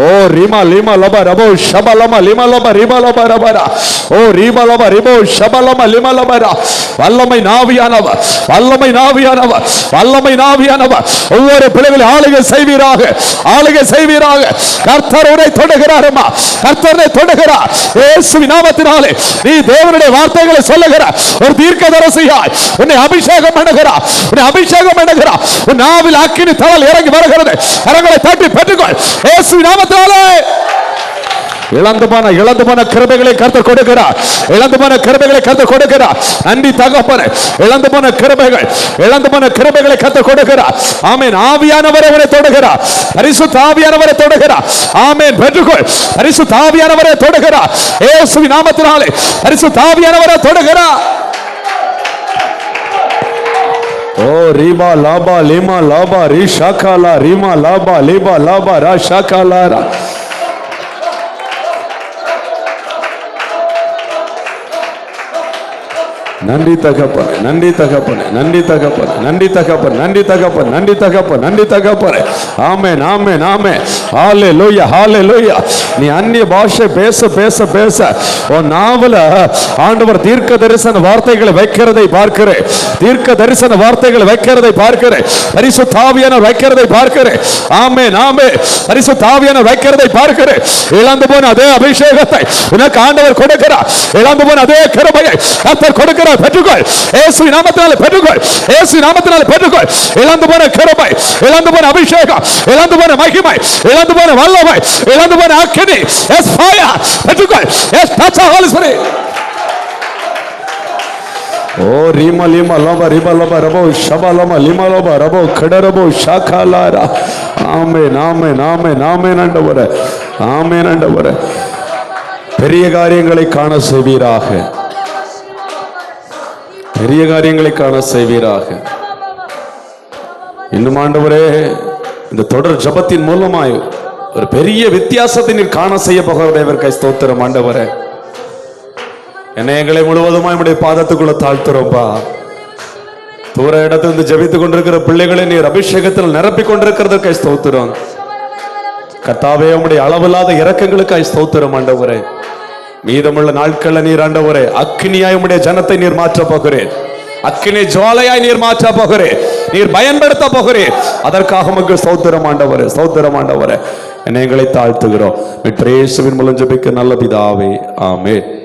B: ஓ ரீமா லீமா லபா ரபோ ஷபா லமா லிமா லபா ரிமா லபா ரபா ரா. ஓ ரீமா லபா ரிபோ ஷபா லமா லிமா லபா ரா. வல்லமை நாவியானவர், வல்லமை நாவியானவர், வல்லமை நாவியானவர் ஒவ்வொரு பிள்ளைகளை ஆளுகை செய்வீராக, ஆளுகை செய்வீராக. கர்த்தர் உன்னை தொடுகிறாரம்மா, கர்த்தர் உன்னை தொடுகிறார் இயேசுவின் நாமத்தினாலே. நீ தேவனுடைய வார்த்தைகளை சொல்லுகிறார். ஒரு தீர்க்கதரிசியாய் உன்னை அபிஷேகம் பண்ணுகிறார், உன்னை அபிஷேகம் பண்ணுகிறார். உன் நாவில் அக்கினி தழல் இறங்கி வருகிறது. கரங்களை தட்டி பெற்றுக்கொள் இயேசுவின் நாமத்தினாலே. இழந்து போன கிருபைகளை கர்த்தர் கொடுக்கிறார். இழந்து போன கிருபைகளை கர்த்தர் கொடுக்கிறார். நன்றி தகப்பனே. இழந்து போன கிருபைகளை கர்த்தர் கொடுக்கிறார். ஆமென். ஆவியானவரை அவரை தொடுகிறார். பரிசுத்த ஆவியானவரை தொடுகிறார். ஆமென். பெற்றுக்கொள். பரிசுத்த ஆவியானவரை தொடுகிறார். இயேசுவின் நாமத்தினாலே பரிசுத்த ஆவியானவரை தொடுகிறார். ஓ ரீமா லாபா லிமா லாபா ரி ஷாகாலா ரீமா லாபா லிபா லாபா ரா ஷாகாலா ரா. நன்றி தகப்பனே, நன்றி தகப்பனே, நன்றி தகப்பனே, நன்றி தகப்பனே, நன்றி தகப்பனே, நன்றி தகப்பனே, நன்றி தகப்பனே. ஆமென், ஆமென், ஆமென். ஹalleluya, ஹalleluya. நீ அந்நிய பாஷை பேச பேச பேச உன் நாவல ஆண்டவர் தீர்க்க தரிசன வார்த்தைகளை வைக்கிறதை பார்க்கிறேன். தீர்க்க தரிசன வார்த்தைகளை வைக்கிறதை பார்க்கிறேன். பரிசுத்த ஆவியானவர் வைக்கிறதை பார்க்கிறேன். ஆமென், ஆமென். பரிசுத்த ஆவியானவர் வைக்கிறதை பார்க்கிறேன். இழந்து போன அதே அபிஷேகத்தை உனக்கு ஆண்டவர் கொடுக்கிறார். இழந்து போன அதே கிருபையை கர்த்தர் கொடுக்கிறார். பெற்றுக்கொள். இயேசுவின் நாமத்தினாலே பெற்றுக்கொள். இயேசுவின் நாமத்தினாலே பெற்றுக்கொள். இழந்து போன கிருபை, இழந்து போன அபிஷேகம், இழந்து போன மகிமை, இழந்து போன வல்லமை, இழந்து போன அக்கினி, எஸ் ஃபயர் பெற்றுக்கொள். Yes touch of Holy Spirit. ஓ ரீமா லிமா லோபா ரிபா லோபா ரபோ ஷபா லோபா லிமா லோபா ரபோ கடரபோ ஷாகாலாரா. ஆமென், ஆமென், ஆமென், ஆமென் ஆண்டவரே. ஆமென் ஆண்டவரே. பெரிய காரியங்களை காண செய்வீராக. பெரிய காரியங்களை காண செய்வீராக. இன்னும் ஆண்டவரே, இந்த தொடர் ஜபத்தின் மூலமாய் ஒரு பெரிய வித்தியாசத்தை நீர் காண செய்ய போகிறவரை ஸ்தோத்திரம் ஆண்டவரே. என்னை எங்களை முழுவதுமாய் உம்முடைய பாதத்துக்குள்ள தாழ்த்துறோம்பா. தூர இடத்திலிருந்து ஜெபித்துக் கொண்டிருக்கிற பிள்ளைகளை நீர் அபிஷேகத்தில் நிரப்பிக் கொண்டிருக்கிறதற்காய் ஸ்தோத்திரம் கர்த்தாவே. உம்முடைய அளவில்லாத இரக்கங்களுக்காய் ஸ்தோத்திரம் ஆண்டவரே. மீதமுள்ள நாட்கள்ல நீர் ஆண்டவரே அக்கினியாய் உம்முடைய ஜனத்தை நீர் மாற்ற போகிறேன். அக்கினி ஜுவாலையாய் நீர் மாற்ற போகிறேன். நீர் பயன்படுத்த போகிறேன். அதற்காக உமக்கு ஸ்தோத்திரம் ஆண்டவரே, ஸ்தோத்திரம் ஆண்டவரே. என்னை எங்களை தாழ்த்துகிறோம். இயேசுவின் மூலம் ஜெபிக்க நல்ல பிதாவே, ஆமென்.